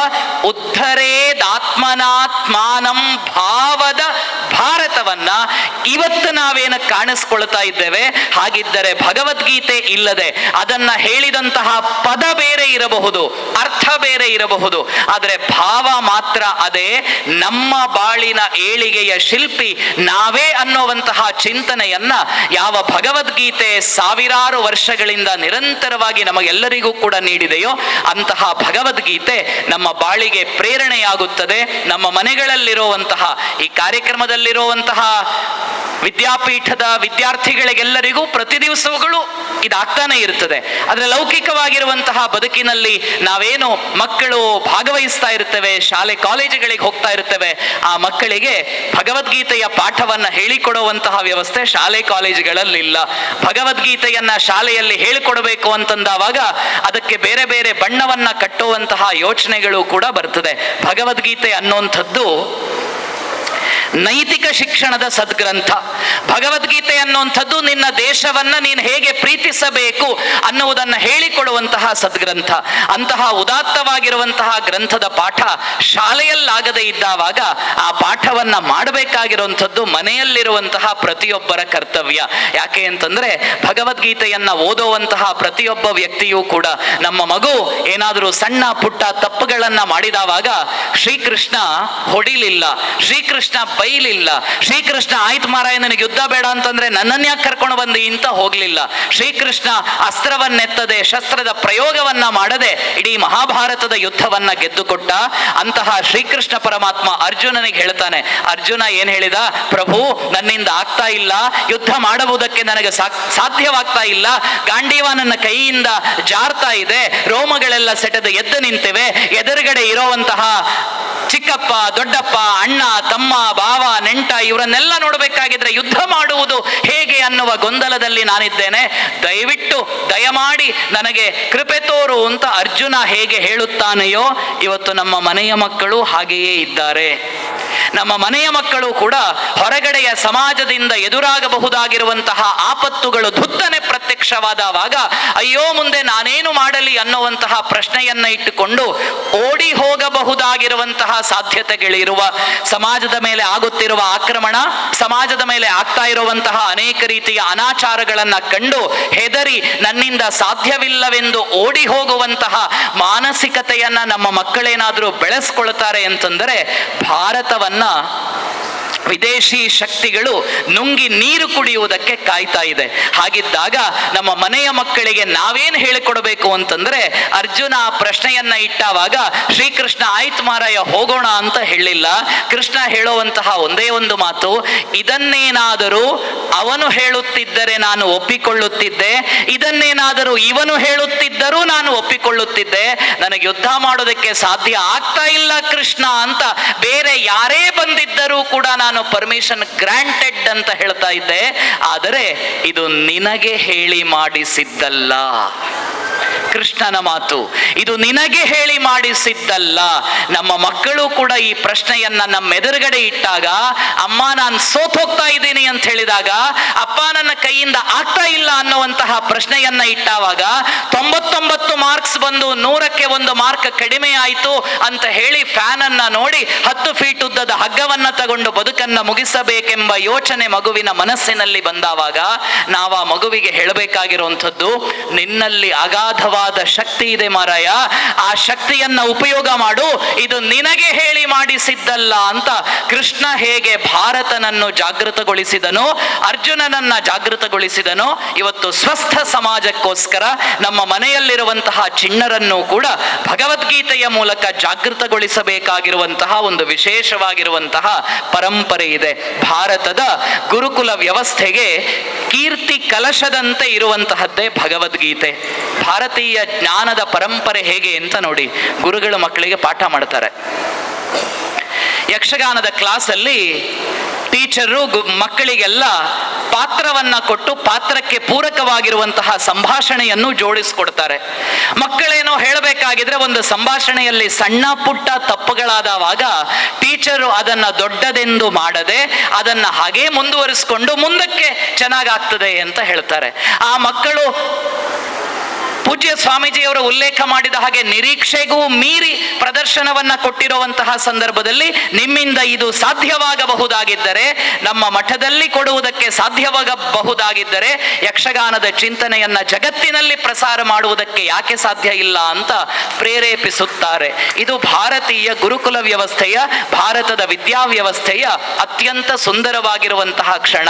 ಉದ್ಧರೇದಾತ್ಮನಾತ್ಮಾನಂ ಭಾವದ ಭಾರತವನ್ನ ಇವತ್ತು ನಾವೇನು ಕಾಣಿಸ್ಕೊಳ್ತಾ ಇದ್ದೇವೆ. ಹಾಗಿದ್ದರೆ ಭಗವದ್ಗೀತೆ ಇಲ್ಲದೆ ಅದನ್ನ ಹೇಳಿದಂತಹ ಪದ ಬೇರೆ ಇರಬಹುದು, ಅರ್ಥ ಬೇರೆ ಇರಬಹುದು, ಆದರೆ ಭಾವ ಮಾತ್ರ ಅದೇ. ನಮ್ಮ ಬಾಳಿನ ಏಳಿಗೆಯ ಶಿಲ್ಪಿ ನಾವೇ ಅನ್ನುವಂತಹ ಚಿಂತನೆಯನ್ನ ಯಾವ ಭಗವದ್ಗೀತೆ ಸಾವಿರಾರು ವರ್ಷಗಳಿಂದ ನಿರಂತರವಾಗಿ ನಮಗೆಲ್ಲರಿಗೂ ಕೂಡ ನೀಡಿದೆಯೋ ಅಂತಹ ಭಗವದ್ಗೀತೆ ನಮ್ಮ ಬಾಳಿಗೆ ಪ್ರೇರಣೆಯಾಗುತ್ತದೆ. ನಮ್ಮ ಮನೆಗಳಲ್ಲಿರುವಂತಹ, ಈ ಕಾರ್ಯಕ್ರಮದಲ್ಲಿರುವಂತಹ ವಿದ್ಯಾಪೀಠದ ವಿದ್ಯಾರ್ಥಿಗಳಿಗೆಲ್ಲರಿಗೂ ಪ್ರತಿ ದಿವಸಗಳು ಇದಾಗ್ತಾನೆ ಇರ್ತದೆ. ಆದರೆ ಲೌಕಿಕವಾಗಿರುವಂತಹ ಬದುಕಿನಲ್ಲಿ ನಾವೇನು ಮಕ್ಕಳು ಭಾಗವಹಿಸ್ತಾ ಇರ್ತೇವೆ, ಶಾಲೆ ಕಾಲೇಜುಗಳಿಗೆ ಹೋಗ್ತಾ ಇರ್ತೇವೆ, ಆ ಮಕ್ಕಳಿಗೆ ಭಗವದ್ಗೀತೆಯ ಪಾಠವನ್ನ ಹೇಳಿಕೊಡುವಂತಹ ವ್ಯವಸ್ಥೆ ಶಾಲೆ ಕಾಲೇಜುಗಳಲ್ಲಿಲ್ಲ. ಭಗವದ್ಗೀತೆಯನ್ನ ಶಾಲೆಯಲ್ಲಿ ಹೇಳಿಕೊಡಬೇಕು ಅಂತಂದಾವಾಗ ಅದಕ್ಕೆ ಬೇರೆ ಬೇರೆ ಬಣ್ಣವನ್ನ ಕಟ್ಟುವಂತಹ ಯೋಚನೆಗಳು ಕೂಡ ಬರ್ತದೆ. ಭಗವದ್ಗೀತೆ ಅನ್ನುವಂಥದ್ದು ನೈತಿಕ ಶಿಕ್ಷಣದ ಸದ್ಗ್ರಂಥ. ಭಗವದ್ಗೀತೆ ಅನ್ನುವಂಥದ್ದು ನಿನ್ನ ದೇಶವನ್ನ ನೀನು ಹೇಗೆ ಪ್ರೀತಿಸಬೇಕು ಅನ್ನುವುದನ್ನು ಹೇಳಿಕೊಡುವಂತಹ ಸದ್ಗ್ರಂಥ. ಅಂತಹ ಉದಾತ್ತವಾಗಿರುವಂತಹ ಗ್ರಂಥದ ಪಾಠ ಶಾಲೆಯಲ್ಲಾಗದೇ ಇದ್ದಾವಾಗ ಆ ಪಾಠವನ್ನ ಮಾಡಬೇಕಾಗಿರುವಂಥದ್ದು ಮನೆಯಲ್ಲಿರುವಂತಹ ಪ್ರತಿಯೊಬ್ಬರ ಕರ್ತವ್ಯ. ಯಾಕೆ ಅಂತಂದ್ರೆ ಭಗವದ್ಗೀತೆಯನ್ನ ಓದುವಂತಹ ಪ್ರತಿಯೊಬ್ಬ ವ್ಯಕ್ತಿಯೂ ಕೂಡ ನಮ್ಮ ಮಗು ಏನಾದರೂ ಸಣ್ಣ ಪುಟ್ಟ ತಪ್ಪುಗಳನ್ನ ಮಾಡಿದವಾಗ ಶ್ರೀಕೃಷ್ಣ ಹೊಡಿಲಿಲ್ಲ, ಶ್ರೀಕೃಷ್ಣ ಬೈಲಿಲ್ಲ, ಶ್ರೀಕೃಷ್ಣ ಆಯ್ತು ಮಾರಾಯ ನನಗೆ ಯುದ್ಧ ಬೇಡ ಅಂತಂದ್ರೆ ನನ್ನನ್ನು ಯಾಕೆ ಕರ್ಕೊಂಡು ಬಂದಿ ಅಂತ ಹೋಗ್ಲಿಲ್ಲ. ಶ್ರೀಕೃಷ್ಣ ಅಸ್ತ್ರವನ್ನೆತ್ತದೆ, ಶಸ್ತ್ರದ ಪ್ರಯೋಗವನ್ನ ಮಾಡದೆ ಇಡೀ ಮಹಾಭಾರತದ ಯುದ್ಧವನ್ನ ಗೆದ್ದುಕೊಟ್ಟ. ಅಂತಹ ಶ್ರೀಕೃಷ್ಣ ಪರಮಾತ್ಮ ಅರ್ಜುನನಿಗೆ ಹೇಳ್ತಾನೆ, ಅರ್ಜುನ ಏನ್ ಹೇಳಿದ, ಪ್ರಭು ನನ್ನಿಂದ ಆಗ್ತಾ ಇಲ್ಲ, ಯುದ್ಧ ಮಾಡುವುದಕ್ಕೆ ನನಗೆ ಸಾಧ್ಯವಾಗ್ತಾ ಇಲ್ಲ, ಗಾಂಡೀವ ನನ್ನ ಕೈಯಿಂದ ಜಾರ್ತಾ ಇದೆ, ರೋಮಗಳೆಲ್ಲ ಸೆಟೆದು ಎದ್ದು ನಿಂತಿವೆ, ಎದುರುಗಡೆ ಇರೋವಂತಹ ಚಿಕ್ಕಪ್ಪ ದೊಡ್ಡಪ್ಪ ಅಣ್ಣ ತಮ್ಮ ಭಾವ ನೆಂಟ ಇವರನ್ನೆಲ್ಲ ನೋಡಬೇಕಾಗಿದ್ರೆ ಯುದ್ಧ ಮಾಡುವುದು ಹೇಗೆ ಅನ್ನುವ ಗೊಂದಲದಲ್ಲಿ ನಾನಿದ್ದೇನೆ, ದಯವಿಟ್ಟು ದಯಮಾಡಿ ನನಗೆ ಕೃಪೆ ತೋರು ಅಂತ ಅರ್ಜುನ ಹೇಗೆ ಹೇಳುತ್ತಾನೆಯೋ ಇವತ್ತು ನಮ್ಮ ಮನೆಯ ಮಕ್ಕಳು ಹಾಗೆಯೇ ಇದ್ದಾರೆ. ನಮ್ಮ ಮನೆಯ ಮಕ್ಕಳು ಕೂಡ ಹೊರಗಡೆಯ ಸಮಾಜದಿಂದ ಎದುರಾಗಬಹುದಾಗಿರುವಂತಹ ಆಪತ್ತುಗಳು ಧುತ್ತನೆ ಪ್ರತ್ಯಕ್ಷವಾದವಾಗ ಅಯ್ಯೋ ಮುಂದೆ ನಾನೇನು ಮಾಡಲಿ ಅನ್ನುವಂತಹ ಪ್ರಶ್ನೆಯನ್ನ ಇಟ್ಟುಕೊಂಡು ಓಡಿ ಹೋಗಬಹುದಾಗಿರುವಂತಹ ಸಾಧ್ಯತೆಗಳಿರುವ, ಸಮಾಜದ ಮೇಲೆ ಆಗುತ್ತಿರುವ ಆಕ್ರಮಣ, ಸಮಾಜದ ಮೇಲೆ ಆಗ್ತಾ ಇರುವಂತಹ ಅನೇಕ ರೀತಿಯ ಅನಾಚಾರಗಳನ್ನ ಕಂಡು ಹೆದರಿ ನನ್ನಿಂದ ಸಾಧ್ಯವಿಲ್ಲವೆಂದು ಓಡಿ ಹೋಗುವಂತಹ ಮಾನಸಿಕತೆಯನ್ನ ನಮ್ಮ ಮಕ್ಕಳೇನಾದರೂ ಬೆಳೆಸ್ಕೊಳ್ತಾರೆ ಅಂತಂದರೆ ಭಾರತವನ್ನ ವಿದೇಶಿ ಶಕ್ತಿಗಳು ನುಂಗಿ ನೀರು ಕುಡಿಯುವುದಕ್ಕೆ ಕಾಯ್ತಾ ಇದೆ. ಹಾಗಿದ್ದಾಗ ನಮ್ಮ ಮನೆಯ ಮಕ್ಕಳಿಗೆ ನಾವೇನು ಹೇಳಿಕೊಡಬೇಕು ಅಂತಂದ್ರೆ, ಅರ್ಜುನ ಆ ಪ್ರಶ್ನೆಯನ್ನ ಇಟ್ಟಾವಾಗ ಶ್ರೀಕೃಷ್ಣ ಆಯ್ತು ಮಾರಾಯ ಹೋಗೋಣ ಅಂತ ಹೇಳಿಲ್ಲ. ಕೃಷ್ಣ ಹೇಳುವಂತಹ ಒಂದೇ ಒಂದು ಮಾತು, ಇದನ್ನೇನಾದರೂ ಅವನು ಹೇಳುತ್ತಿದ್ದರೆ ನಾನು ಒಪ್ಪಿಕೊಳ್ಳುತ್ತಿದ್ದೆ, ಇದನ್ನೇನಾದರೂ ಇವನು ಹೇಳುತ್ತಿದ್ದರೂ ನಾನು ಒಪ್ಪಿಕೊಳ್ಳುತ್ತಿದ್ದೆ, ನನಗೆ ಯುದ್ಧ ಮಾಡೋದಕ್ಕೆ ಸಾಧ್ಯ ಆಗ್ತಾ ಇಲ್ಲ ಕೃಷ್ಣ ಅಂತ ಬೇರೆ ಯಾರೇ ಬಂದಿದ್ದರೂ ಕೂಡ ನಾನು ಪರ್ಮಿಷನ್ ಗ್ರಾಂಟೆಡ್ ಅಂತ ಹೇಳ್ತಾ ಇದ್ದೆ. ಆದರೆ ಇದು ನಿನಗೆ ಹೇಳಿ ಮಾಡಿಸಿದ್ದಲ್ಲ, ಕೃಷ್ಣನ ಮಾತು ಇದು ನಿನಗೆ ಹೇಳಿ ಮಾಡಿಸಿದ್ದಲ್ಲ. ನಮ್ಮ ಮಕ್ಕಳು ಕೂಡ ಈ ಪ್ರಶ್ನೆಯನ್ನ ನಮ್ಮೆದುರುಗಡೆ ಇಟ್ಟಾಗ, ಅಮ್ಮ ನಾನು ಸೋತ್ ಹೋಗ್ತಾ ಇದ್ದೀನಿ ಅಂತ ಹೇಳಿದಾಗ, ಅಪ್ಪ ನನ್ನ ಕೈಯಿಂದ ಆಗ್ತಾ ಇಲ್ಲ ಅನ್ನುವಂತಹ ಪ್ರಶ್ನೆಯನ್ನ ಇಟ್ಟಾವಾಗ 99 ಮಾರ್ಕ್ಸ್ ಬಂದು 100ಕ್ಕೆ 1 ಮಾರ್ಕ್ ಕಡಿಮೆ ಆಯಿತು ಅಂತ ಹೇಳಿ ಫ್ಯಾನ್ ಅನ್ನ ನೋಡಿ 10 ಫೀಟ್ ಉದ್ದದ ಹಗ್ಗವನ್ನ ತಗೊಂಡು ಬದುಕನ್ನ ಮುಗಿಸಬೇಕೆಂಬ ಯೋಚನೆ ಮಗುವಿನ ಮನಸ್ಸಿನಲ್ಲಿ ಬಂದಾವಾಗ ನಾವು ಆ ಮಗುವಿಗೆ ಹೇಳಬೇಕಾಗಿರುವಂಥದ್ದು, ನಿನ್ನಲ್ಲಿ ಅಗಾಧವಾದ ಶಕ್ತಿ ಇದೆ ಮಾರಾಯ, ಆ ಶಕ್ತಿಯನ್ನ ಉಪಯೋಗ ಮಾಡು, ಇದು ನಿನಗೆ ಹೇಳಿ ಮಾಡಿಸಿದ್ದಲ್ಲ ಅಂತ. ಕೃಷ್ಣ ಹೇಗೆ ಭಾರತನನ್ನು ಜಾಗೃತಗೊಳಿಸಿದನೋ, ಅರ್ಜುನನನ್ನ ಜಾಗೃತಗೊಳಿಸಿದನೋ, ಇವತ್ತು ಸ್ವಸ್ಥ ಸಮಾಜಕ್ಕೋಸ್ಕರ ನಮ್ಮ ಮನೆಯಲ್ಲಿರುವಂತಹ ಚಿಣ್ಣರನ್ನು ಕೂಡ ಭಗವದ್ಗೀತೆಯ ಮೂಲಕ ಜಾಗೃತಗೊಳಿಸಬೇಕಾಗಿರುವಂತಹ ಒಂದು ವಿಶೇಷವಾಗಿರುವಂತಹ ಪರಂಪರೆ ಇದೆ. ಭಾರತದ ಗುರುಕುಲ ವ್ಯವಸ್ಥೆಗೆ ಕೀರ್ತಿ ಕಲಶದಂತೆ ಇರುವಂತಹದ್ದೇ ಭಗವದ್ಗೀತೆ. ಭಾರತೀಯ ಜ್ಞಾನದ ಪರಂಪರೆ ಹೇಗೆ ಅಂತ ನೋಡಿ, ಗುರುಗಳು ಮಕ್ಕಳಿಗೆ ಪಾಠ ಮಾಡ್ತಾರೆ. ಯಕ್ಷಗಾನದ ಕ್ಲಾಸಲ್ಲಿ ಟೀಚರು ಮಕ್ಕಳಿಗೆಲ್ಲ ಪಾತ್ರವನ್ನ ಕೊಟ್ಟು ಪಾತ್ರಕ್ಕೆ ಪೂರಕವಾಗಿರುವಂತಹ ಸಂಭಾಷಣೆಯನ್ನು ಜೋಡಿಸ್ಕೊಡ್ತಾರೆ. ಮಕ್ಕಳೇನೋ ಹೇಳಬೇಕಾಗಿದ್ರೆ ಒಂದು ಸಂಭಾಷಣೆಯಲ್ಲಿ ಸಣ್ಣ ಪುಟ್ಟ ತಪ್ಪುಗಳಾದವಾಗ ಟೀಚರು ಅದನ್ನ ದೊಡ್ಡದೆಂದು ಮಾಡದೆ ಅದನ್ನ ಹಾಗೇ ಮುಂದುವರಿಸಿಕೊಂಡು ಮುಂದಕ್ಕೆ ಚೆನ್ನಾಗಾಗ್ತದೆ ಅಂತ ಹೇಳ್ತಾರೆ. ಆ ಮಕ್ಕಳು ಪೂಜ್ಯ ಸ್ವಾಮೀಜಿಯವರು ಉಲ್ಲೇಖ ಮಾಡಿದ ಹಾಗೆ ನಿರೀಕ್ಷೆಗೂ ಮೀರಿ ಪ್ರದರ್ಶನವನ್ನ ಕೊಟ್ಟಿರುವಂತಹ ಸಂದರ್ಭದಲ್ಲಿ ನಿಮ್ಮಿಂದ ಇದು ಸಾಧ್ಯವಾಗಬಹುದಾಗಿದ್ದರೆ, ನಮ್ಮ ಮಠದಲ್ಲಿ ಕೊಡುವುದಕ್ಕೆ ಸಾಧ್ಯವಾಗಬಹುದಾಗಿದ್ದರೆ ಯಕ್ಷಗಾನದ ಚಿಂತನೆಯನ್ನ ಜಗತ್ತಿನಲ್ಲಿ ಪ್ರಸಾರ ಮಾಡುವುದಕ್ಕೆ ಯಾಕೆ ಸಾಧ್ಯ ಇಲ್ಲ ಅಂತ ಪ್ರೇರೇಪಿಸುತ್ತಾರೆ. ಇದು ಭಾರತೀಯ ಗುರುಕುಲ ವ್ಯವಸ್ಥೆಯ, ಭಾರತದ ವಿದ್ಯಾವ್ಯವಸ್ಥೆಯ ಅತ್ಯಂತ ಸುಂದರವಾಗಿರುವಂತಹ ಕ್ಷಣ.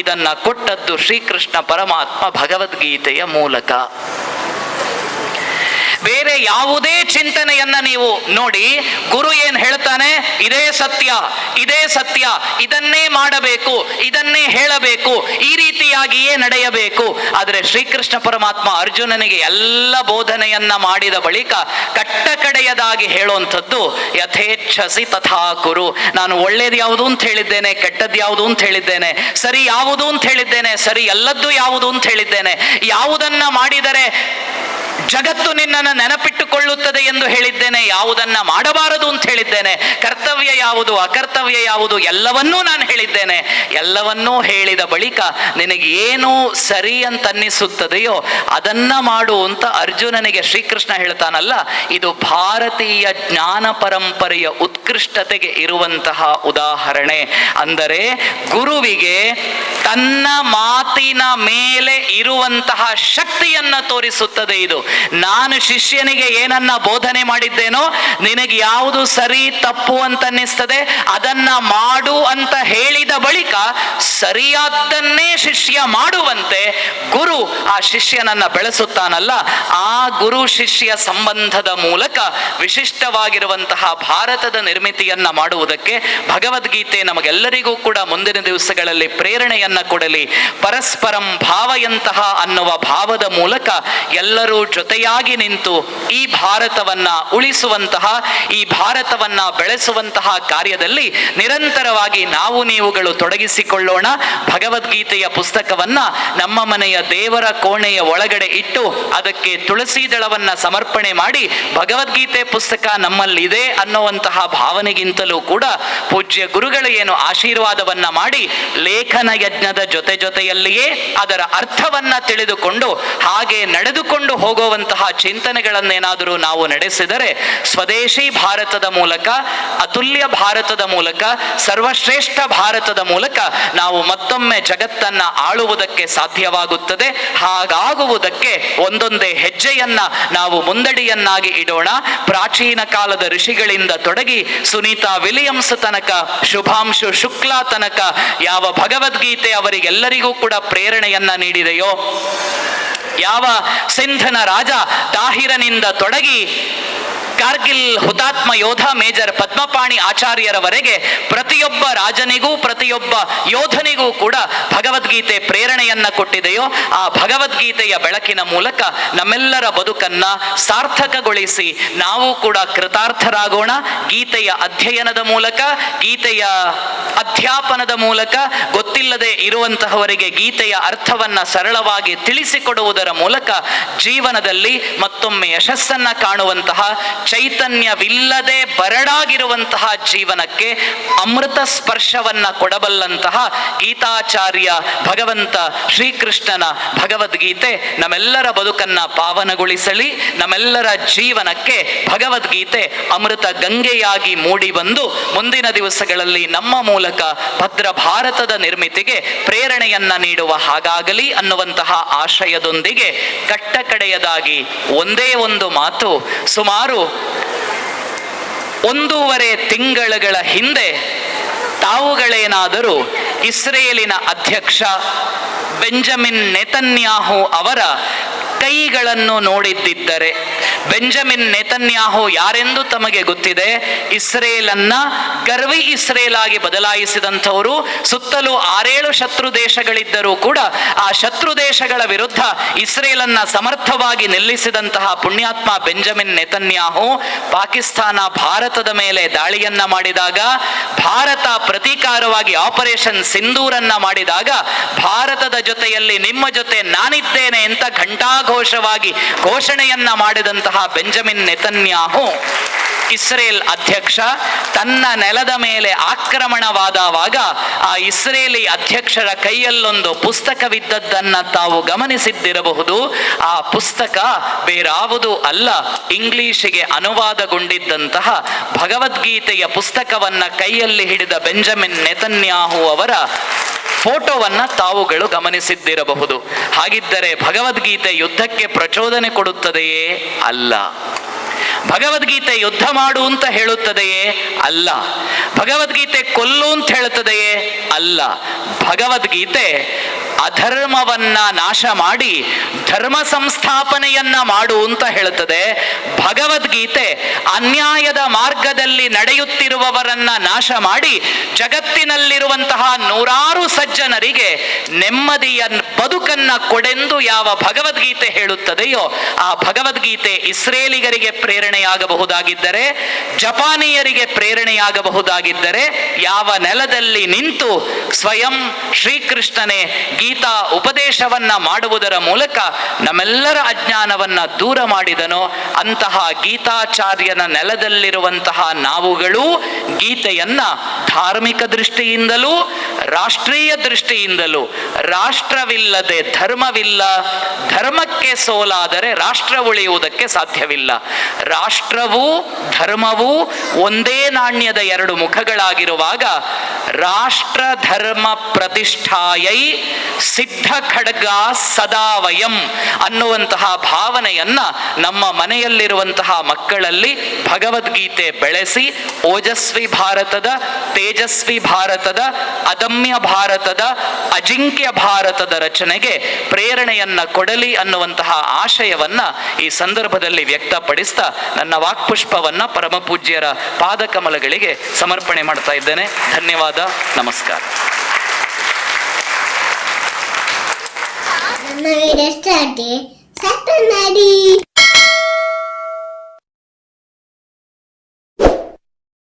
ಇದನ್ನ ಕೊಟ್ಟದ್ದು ಶ್ರೀಕೃಷ್ಣ ಪರಮಾತ್ಮ ಭಗವದ್ಗೀತೆಯ ಮೂಲಕ. ಬೇರೆ ಯಾವುದೇ ಚಿಂತನೆಯನ್ನ ನೀವು ನೋಡಿ, ಗುರು ಏನ್ ಹೇಳ್ತಾನೆ, ಇದೇ ಸತ್ಯ, ಇದೇ ಸತ್ಯ, ಇದನ್ನೇ ಮಾಡಬೇಕು, ಇದನ್ನೇ ಹೇಳಬೇಕು, ಈ ರೀತಿಯಾಗಿಯೇ ನಡೆಯಬೇಕು. ಆದರೆ ಶ್ರೀಕೃಷ್ಣ ಪರಮಾತ್ಮ ಅರ್ಜುನನಿಗೆ ಎಲ್ಲ ಬೋಧನೆಯನ್ನ ಮಾಡಿದ ಬಳಿಕ ಕಟ್ಟ ಕಡೆಯದಾಗಿ ಹೇಳುವಂಥದ್ದು, ಯಥೇಚ್ಛಸಿ ತಥಾ ಕುರು. ನಾನು ಒಳ್ಳೇದು ಯಾವುದು ಅಂತ ಹೇಳಿದ್ದೇನೆ, ಕೆಟ್ಟದ್ದು ಯಾವುದು ಅಂತ ಹೇಳಿದ್ದೇನೆ, ಸರಿ ಯಾವುದು ಅಂತ ಹೇಳಿದ್ದೇನೆ, ಸರಿ ಎಲ್ಲದ್ದು ಯಾವುದು ಅಂತ ಹೇಳಿದ್ದೇನೆ. ಯಾವುದನ್ನ ಮಾಡಿದರೆ ಜಗತ್ತು ನಿನ್ನನ್ನು ನೆನಪಿಟ್ಟುಕೊಳ್ಳುತ್ತದೆ ಎಂದು ಹೇಳಿದ್ದೇನೆ, ಯಾವುದನ್ನ ಮಾಡಬಾರದು ಅಂತ ಹೇಳಿದ್ದೇನೆ, ಕರ್ತವ್ಯ ಯಾವುದು ಅಕರ್ತವ್ಯ ಯಾವುದು ಎಲ್ಲವನ್ನೂ ನಾನು ಹೇಳಿದ್ದೇನೆ. ಎಲ್ಲವನ್ನೂ ಹೇಳಿದ ಬಳಿಕ ನಿನಗೆ ಏನು ಸರಿ ಅಂತ ಅನ್ನಿಸುತ್ತದೆಯೋ ಅದನ್ನ ಮಾಡು ಅಂತ ಅರ್ಜುನನಿಗೆ ಶ್ರೀಕೃಷ್ಣ ಹೇಳ್ತಾನಲ್ಲ, ಇದು ಭಾರತೀಯ ಜ್ಞಾನ ಪರಂಪರೆಯ ಉತ್ಕೃಷ್ಟತೆಗೆ ಇರುವಂತಹ ಉದಾಹರಣೆ. ಅಂದರೆ ಗುರುವಿಗೆ ತನ್ನ ಮಾತಿನ ಮೇಲೆ ಇರುವಂತಹ ಶಕ್ತಿಯನ್ನ ತೋರಿಸುತ್ತದೆ ಇದು. ನಾನು ಶಿಷ್ಯನಿಗೆ ಏನನ್ನ ಬೋಧನೆ ಮಾಡಿದ್ದೇನೋ, ನಿನಗೆ ಯಾವುದು ಸರಿ ತಪ್ಪು ಅಂತ ಅನ್ನಿಸ್ತದೆ ಅದನ್ನ ಮಾಡು ಅಂತ ಹೇಳಿದ ಬಳಿಕ ಸರಿಯಾದ್ದನ್ನೇ ಶಿಷ್ಯ ಮಾಡುವಂತೆ ಗುರು ಆ ಶಿಷ್ಯನನ್ನ ಬೆಳೆಸುತ್ತಾನಲ್ಲ, ಆ ಗುರು ಶಿಷ್ಯ ಸಂಬಂಧದ ಮೂಲಕ ವಿಶಿಷ್ಟವಾಗಿರುವಂತಹ ಭಾರತದ ನಿರ್ಮಿತಿಯನ್ನ ಮಾಡುವುದಕ್ಕೆ ಭಗವದ್ಗೀತೆ ನಮಗೆಲ್ಲರಿಗೂ ಕೂಡ ಮುಂದಿನ ದಿವಸಗಳಲ್ಲಿ ಪ್ರೇರಣೆಯನ್ನ ಕೊಡಲಿ. ಪರಸ್ಪರಂ ಭಾವಯಂತಹ ಅನ್ನುವ ಭಾವದ ಮೂಲಕ ಎಲ್ಲರೂ ಜೊತೆಯಾಗಿ ನಿಂತು ಈ ಭಾರತವನ್ನ ಉಳಿಸುವಂತಹ, ಈ ಭಾರತವನ್ನ ಬೆಳೆಸುವಂತಹ ಕಾರ್ಯದಲ್ಲಿ ನಿರಂತರವಾಗಿ ನಾವು ನೀವುಗಳು ತೊಡಗಿಸಿಕೊಳ್ಳೋಣ. ಭಗವದ್ಗೀತೆಯ ಪುಸ್ತಕವನ್ನ ನಮ್ಮ ಮನೆಯ ದೇವರ ಕೋಣೆಯ ಒಳಗಡೆ ಇಟ್ಟು ಅದಕ್ಕೆ ತುಳಸಿ ದಳವನ್ನ ಸಮರ್ಪಣೆ ಮಾಡಿ ಭಗವದ್ಗೀತೆ ಪುಸ್ತಕ ನಮ್ಮಲ್ಲಿದೆ ಅನ್ನುವಂತಹ ಭಾವನೆಗಿಂತಲೂ ಕೂಡ ಪೂಜ್ಯ ಗುರುಗಳು ಏನು ಆಶೀರ್ವಾದವನ್ನ ಮಾಡಿ ಲೇಖನ ಯಜ್ಞದ ಜೊತೆಯಲ್ಲಿಯೇ ಅದರ ಅರ್ಥವನ್ನ ತಿಳಿದುಕೊಂಡು ಹಾಗೆ ನಡೆದುಕೊಂಡು ಹೋಗುವಂತಹ ಚಿಂತನೆಗಳನ್ನೇನಾದರೂ ನಾವು ನಡೆಸಿದರೆ ಸ್ವದೇಶಿ ಭಾರತದ ಮೂಲಕ, ಅತುಲ್ಯ ಭಾರತದ ಮೂಲಕ, ಸರ್ವಶ್ರೇಷ್ಠ ಭಾರತದ ಮೂಲಕ ನಾವು ಮತ್ತೊಮ್ಮೆ ಜಗತ್ತನ್ನ ಆಳುವುದಕ್ಕೆ ಸಾಧ್ಯವಾಗುತ್ತದೆ. ಹಾಗಾಗುವುದಕ್ಕೆ ಒಂದೊಂದೇ ಹೆಜ್ಜೆಯನ್ನ ನಾವು ಮುಂದಡಿಯನ್ನಾಗಿ ಇಡೋಣ. ಪ್ರಾಚೀನ ಕಾಲದ ಋಷಿಗಳಿಂದ ತೊಡಗಿ ಸುನೀತಾ ವಿಲಿಯಮ್ಸ್ ತನಕ, ಶುಭಾಂಶು ಶುಕ್ಲಾ ತನಕ ಯಾವ ಭಗವದ್ಗೀತೆ ಅವರಿಗೆಲ್ಲರಿಗೂ ಕೂಡ ಪ್ರೇರಣೆಯನ್ನ ನೀಡಿದೆಯೋ, ಯಾವ ಸಿಂಧನ ರಾಜ ತಾಹಿರನಿಂದ ತೊಡಗಿ ಕಾರ್ಗಿಲ್ ಹುತಾತ್ಮ ಯೋಧ ಮೇಜರ್ ಪದ್ಮಪಾಣಿ ಆಚಾರ್ಯರವರೆಗೆ ಪ್ರತಿಯೊಬ್ಬ ರಾಜನಿಗೂ ಪ್ರತಿಯೊಬ್ಬ ಯೋಧನಿಗೂ ಕೂಡ ಭಗವದ್ಗೀತೆ ಪ್ರೇರಣೆಯನ್ನ ಕೊಟ್ಟಿದೆಯೋ, ಆ ಭಗವದ್ಗೀತೆಯ ಬೆಳಕಿನ ಮೂಲಕ ನಮ್ಮೆಲ್ಲರ ಬದುಕನ್ನ ಸಾರ್ಥಕಗೊಳಿಸಿ ನಾವು ಕೂಡ ಕೃತಾರ್ಥರಾಗೋಣ. ಗೀತೆಯ ಅಧ್ಯಯನದ ಮೂಲಕ, ಗೀತೆಯ ಅಧ್ಯಾಪನದ ಮೂಲಕ, ಗೊತ್ತಿಲ್ಲದೆ ಇರುವಂತಹವರಿಗೆ ಗೀತೆಯ ಅರ್ಥವನ್ನ ಸರಳವಾಗಿ ತಿಳಿಸಿಕೊಡುವುದರ ಮೂಲಕ ಜೀವನದಲ್ಲಿ ಮತ್ತೊಮ್ಮೆ ಯಶಸ್ಸನ್ನ ಕಾಣುವಂತಹ, ಚೈತನ್ಯವಿಲ್ಲದೆ ಬರಡಾಗಿರುವಂತಹ ಜೀವನಕ್ಕೆ ಅಮೃತ ಸ್ಪರ್ಶವನ್ನ ಕೊಡಬಲ್ಲಂತಹ ಗೀತಾಚಾರ್ಯ ಭಗವಂತ ಶ್ರೀಕೃಷ್ಣನ ಭಗವದ್ಗೀತೆ ನಮ್ಮೆಲ್ಲರ ಬದುಕನ್ನ ಪಾವನಗೊಳಿಸಲಿ. ನಮ್ಮೆಲ್ಲರ ಜೀವನಕ್ಕೆ ಭಗವದ್ಗೀತೆ ಅಮೃತ ಗಂಗೆಯಾಗಿ ಮೂಡಿ ಬಂದು ಮುಂದಿನ ದಿವಸಗಳಲ್ಲಿ ನಮ್ಮ ಮೂಲಕ ಭದ್ರ ಭಾರತದ ನಿರ್ಮಿತಿಗೆ ಪ್ರೇರಣೆಯನ್ನ ನೀಡುವ ಹಾಗಾಗಲಿ ಅನ್ನುವಂತಹ ಆಶಯದೊಂದಿಗೆ ಕಟ್ಟಕಡೆಯದಾಗಿ ಒಂದೇ ಒಂದು ಮಾತು. ಸುಮಾರು 1.5 ತಿಂಗಳ ಹಿಂದೆ ತಾವುಗಳೇನಾದರೂ ಇಸ್ರೇಲಿನ ಅಧ್ಯಕ್ಷ ಬೆಂಜಮಿನ್ ನೆತನ್ಯಾಹು ಅವರ ಕೈಗಳನ್ನು ನೋಡಿದ್ದಿದ್ದರೆ, ಬೆಂಜಮಿನ್ ನೆತನ್ಯಾಹು ಯಾರೆಂದು ತಮಗೆ ಗೊತ್ತಿದೆ. ಇಸ್ರೇಲನ್ನ ಗರ್ವಿ ಇಸ್ರೇಲ್ ಆಗಿ ಬದಲಾಯಿಸಿದಂಥವರು. ಸುತ್ತಲೂ 6-7 ಶತ್ರು ದೇಶಗಳಿದ್ದರೂ ಕೂಡ ಆ ಶತ್ರು ದೇಶಗಳ ವಿರುದ್ಧ ಇಸ್ರೇಲನ್ನ ಸಮರ್ಥವಾಗಿ ನಿಲ್ಲಿಸಿದಂತಹ ಪುಣ್ಯಾತ್ಮ ಬೆಂಜಮಿನ್ ನೆತನ್ಯಾಹು ಪಾಕಿಸ್ತಾನ ಭಾರತದ ಮೇಲೆ ದಾಳಿಯನ್ನ ಮಾಡಿದಾಗ, ಭಾರತ ಪ್ರತೀಕಾರವಾಗಿ ಆಪರೇಷನ್ ಸಿಂಧೂರನ್ನ ಮಾಡಿದಾಗ, ಭಾರತದ ಜೊತೆಯಲ್ಲಿ ನಿಮ್ಮ ಜೊತೆ ನಾನಿದ್ದೇನೆ ಅಂತ ಘಂಟಾಘೋಷವಾಗಿ ಘೋಷಣೆಯನ್ನ ಮಾಡಿದಂತಹ ಬೆಂಜಮಿನ್ ನೆತನ್ಯಾಹು ಇಸ್ರೇಲ್ ಅಧ್ಯಕ್ಷ ತನ್ನ ನೆಲದ ಮೇಲೆ ಆಕ್ರಮಣವಾದವಾಗ ಆ ಇಸ್ರೇಲಿ ಅಧ್ಯಕ್ಷರ ಕೈಯಲ್ಲೊಂದು ಪುಸ್ತಕವಿದ್ದದ್ದನ್ನ ತಾವು ಗಮನಿಸಿದ್ದಿರಬಹುದು. ಆ ಪುಸ್ತಕ ಬೇರಾವುದೂ ಅಲ್ಲ, ಇಂಗ್ಲಿಷಿಗೆ ಅನುವಾದಗೊಂಡಿದ್ದಂತಹ ಭಗವದ್ಗೀತೆಯ ಪುಸ್ತಕವನ್ನ ಕೈಯಲ್ಲಿ ಹಿಡಿದ ಬೆಂಜಮಿನ್ ನೆತನ್ಯಾಹು ಅವರ ಫೋಟೋವನ್ನ ತಾವುಗಳು ಗಮನಿಸಿದ್ದಿರಬಹುದು. ಹಾಗಿದ್ದರೆ ಭಗವದ್ಗೀತೆ ಯುದ್ಧಕ್ಕೆ ಪ್ರಚೋದನೆ ಕೊಡುತ್ತದೆಯೇ? ಅಲ್ಲ. ಭಗವದ್ಗೀತೆ ಯುದ್ಧ ಮಾಡು ಅಂತ ಹೇಳುತ್ತದೆಯೇ? ಅಲ್ಲ. ಭಗವದ್ಗೀತೆ ಕೊಲ್ಲು ಅಂತ ಹೇಳುತ್ತದೆಯೇ? ಅಲ್ಲ. ಭಗವದ್ಗೀತೆ ಅಧರ್ಮವನ್ನ ನಾಶ ಮಾಡಿ ಧರ್ಮ ಸಂಸ್ಥಾಪನೆಯನ್ನ ಮಾಡು ಅಂತ ಹೇಳುತ್ತದೆ. ಭಗವದ್ಗೀತೆ ಅನ್ಯಾಯದ ಮಾರ್ಗದಲ್ಲಿ ನಡೆಯುತ್ತಿರುವವರನ್ನ ನಾಶ ಮಾಡಿ ಜಗತ್ತಿನಲ್ಲಿರುವಂತಹ 100 ಸಜ್ಜನರಿಗೆ ನೆಮ್ಮದಿಯ ಬದುಕನ್ನ ಕೊಡೆಂದು ಯಾವ ಭಗವದ್ಗೀತೆ ಹೇಳುತ್ತದೆಯೋ ಆ ಭಗವದ್ಗೀತೆ ಇಸ್ರೇಲಿಗರಿಗೆ ಪ್ರೇರಣೆಯಾಗಬಹುದಾಗಿದ್ದರೆ, ಜಪಾನಿಯರಿಗೆ ಪ್ರೇರಣೆಯಾಗಬಹುದಾಗಿದ್ದರೆ, ಯಾವ ನೆಲದಲ್ಲಿ ನಿಂತು ಸ್ವಯಂ ಶ್ರೀಕೃಷ್ಣನೇ ಗೀತಾ ಉಪದೇಶವನ್ನ ಮಾಡುವುದರ ಮೂಲಕ ನಮ್ಮೆಲ್ಲರ ಅಜ್ಞಾನವನ್ನ ದೂರ ಮಾಡಿದನೋ ಅಂತಹ ಗೀತಾಚಾರ್ಯನ ನೆಲದಲ್ಲಿರುವಂತಹ ನಾವುಗಳು ಗೀತೆಯನ್ನ ಧಾರ್ಮಿಕ ದೃಷ್ಟಿಯಿಂದಲೂ ರಾಷ್ಟ್ರೀಯ ದೃಷ್ಟಿಯಿಂದಲೂ ರಾಷ್ಟ್ರವಿಲ್ಲದೆ ಧರ್ಮವಿಲ್ಲ, ಧರ್ಮಕ್ಕೆ ಸೋಲಾದರೆ ರಾಷ್ಟ್ರ ಉಳಿಯುವುದಕ್ಕೆ ಸಾಧ್ಯವಿಲ್ಲ. ರಾಷ್ಟ್ರವೂ ಧರ್ಮವೂ ಒಂದೇ ನಾಣ್ಯದ ಎರಡು ಮುಖಗಳಾಗಿರುವಾಗ ರಾಷ್ಟ್ರ ಧರ್ಮ ಪ್ರತಿಷ್ಠಾಯೈ ಸಿದ್ಧ ಖಡ್ಗ ಸದಾವಯಂ ಅನ್ನುವಂತಹ ಭಾವನೆಯನ್ನ ನಮ್ಮ ಮನೆಯಲ್ಲಿರುವಂತಹ ಮಕ್ಕಳಲ್ಲಿ ಭಗವದ್ಗೀತೆ ಬೆಳೆಸಿ ಓಜಸ್ವಿ ಭಾರತದ, ತೇಜಸ್ವಿ ಭಾರತದ, ಅದಮ್ಯ ಭಾರತದ, ಅಜಿಂಕ್ಯ ಭಾರತದ ರಚನೆಗೆ ಪ್ರೇರಣೆಯನ್ನ ಕೊಡಲಿ ಅನ್ನುವಂತಹ ಆಶಯವನ್ನ ಈ ಸಂದರ್ಭದಲ್ಲಿ ವ್ಯಕ್ತಪಡಿಸ್ತಾ ನನ್ನ ವಾಕ್ಪುಷ್ಪವನ್ನ ಪರಮ ಪೂಜ್ಯರ ಪಾದಕಮಲಗಳಿಗೆ ಸಮರ್ಪಣೆ ಮಾಡ್ತಾ ಇದ್ದೇನೆ. ಧನ್ಯವಾದ, ನಮಸ್ಕಾರ. ನನ್ನ ವಿಡಿಯೋ ಇಷ್ಟ ಆಗಿ ಸಬ್ಸ್ಕ್ರೈಬ್ ಮಾಡಿ.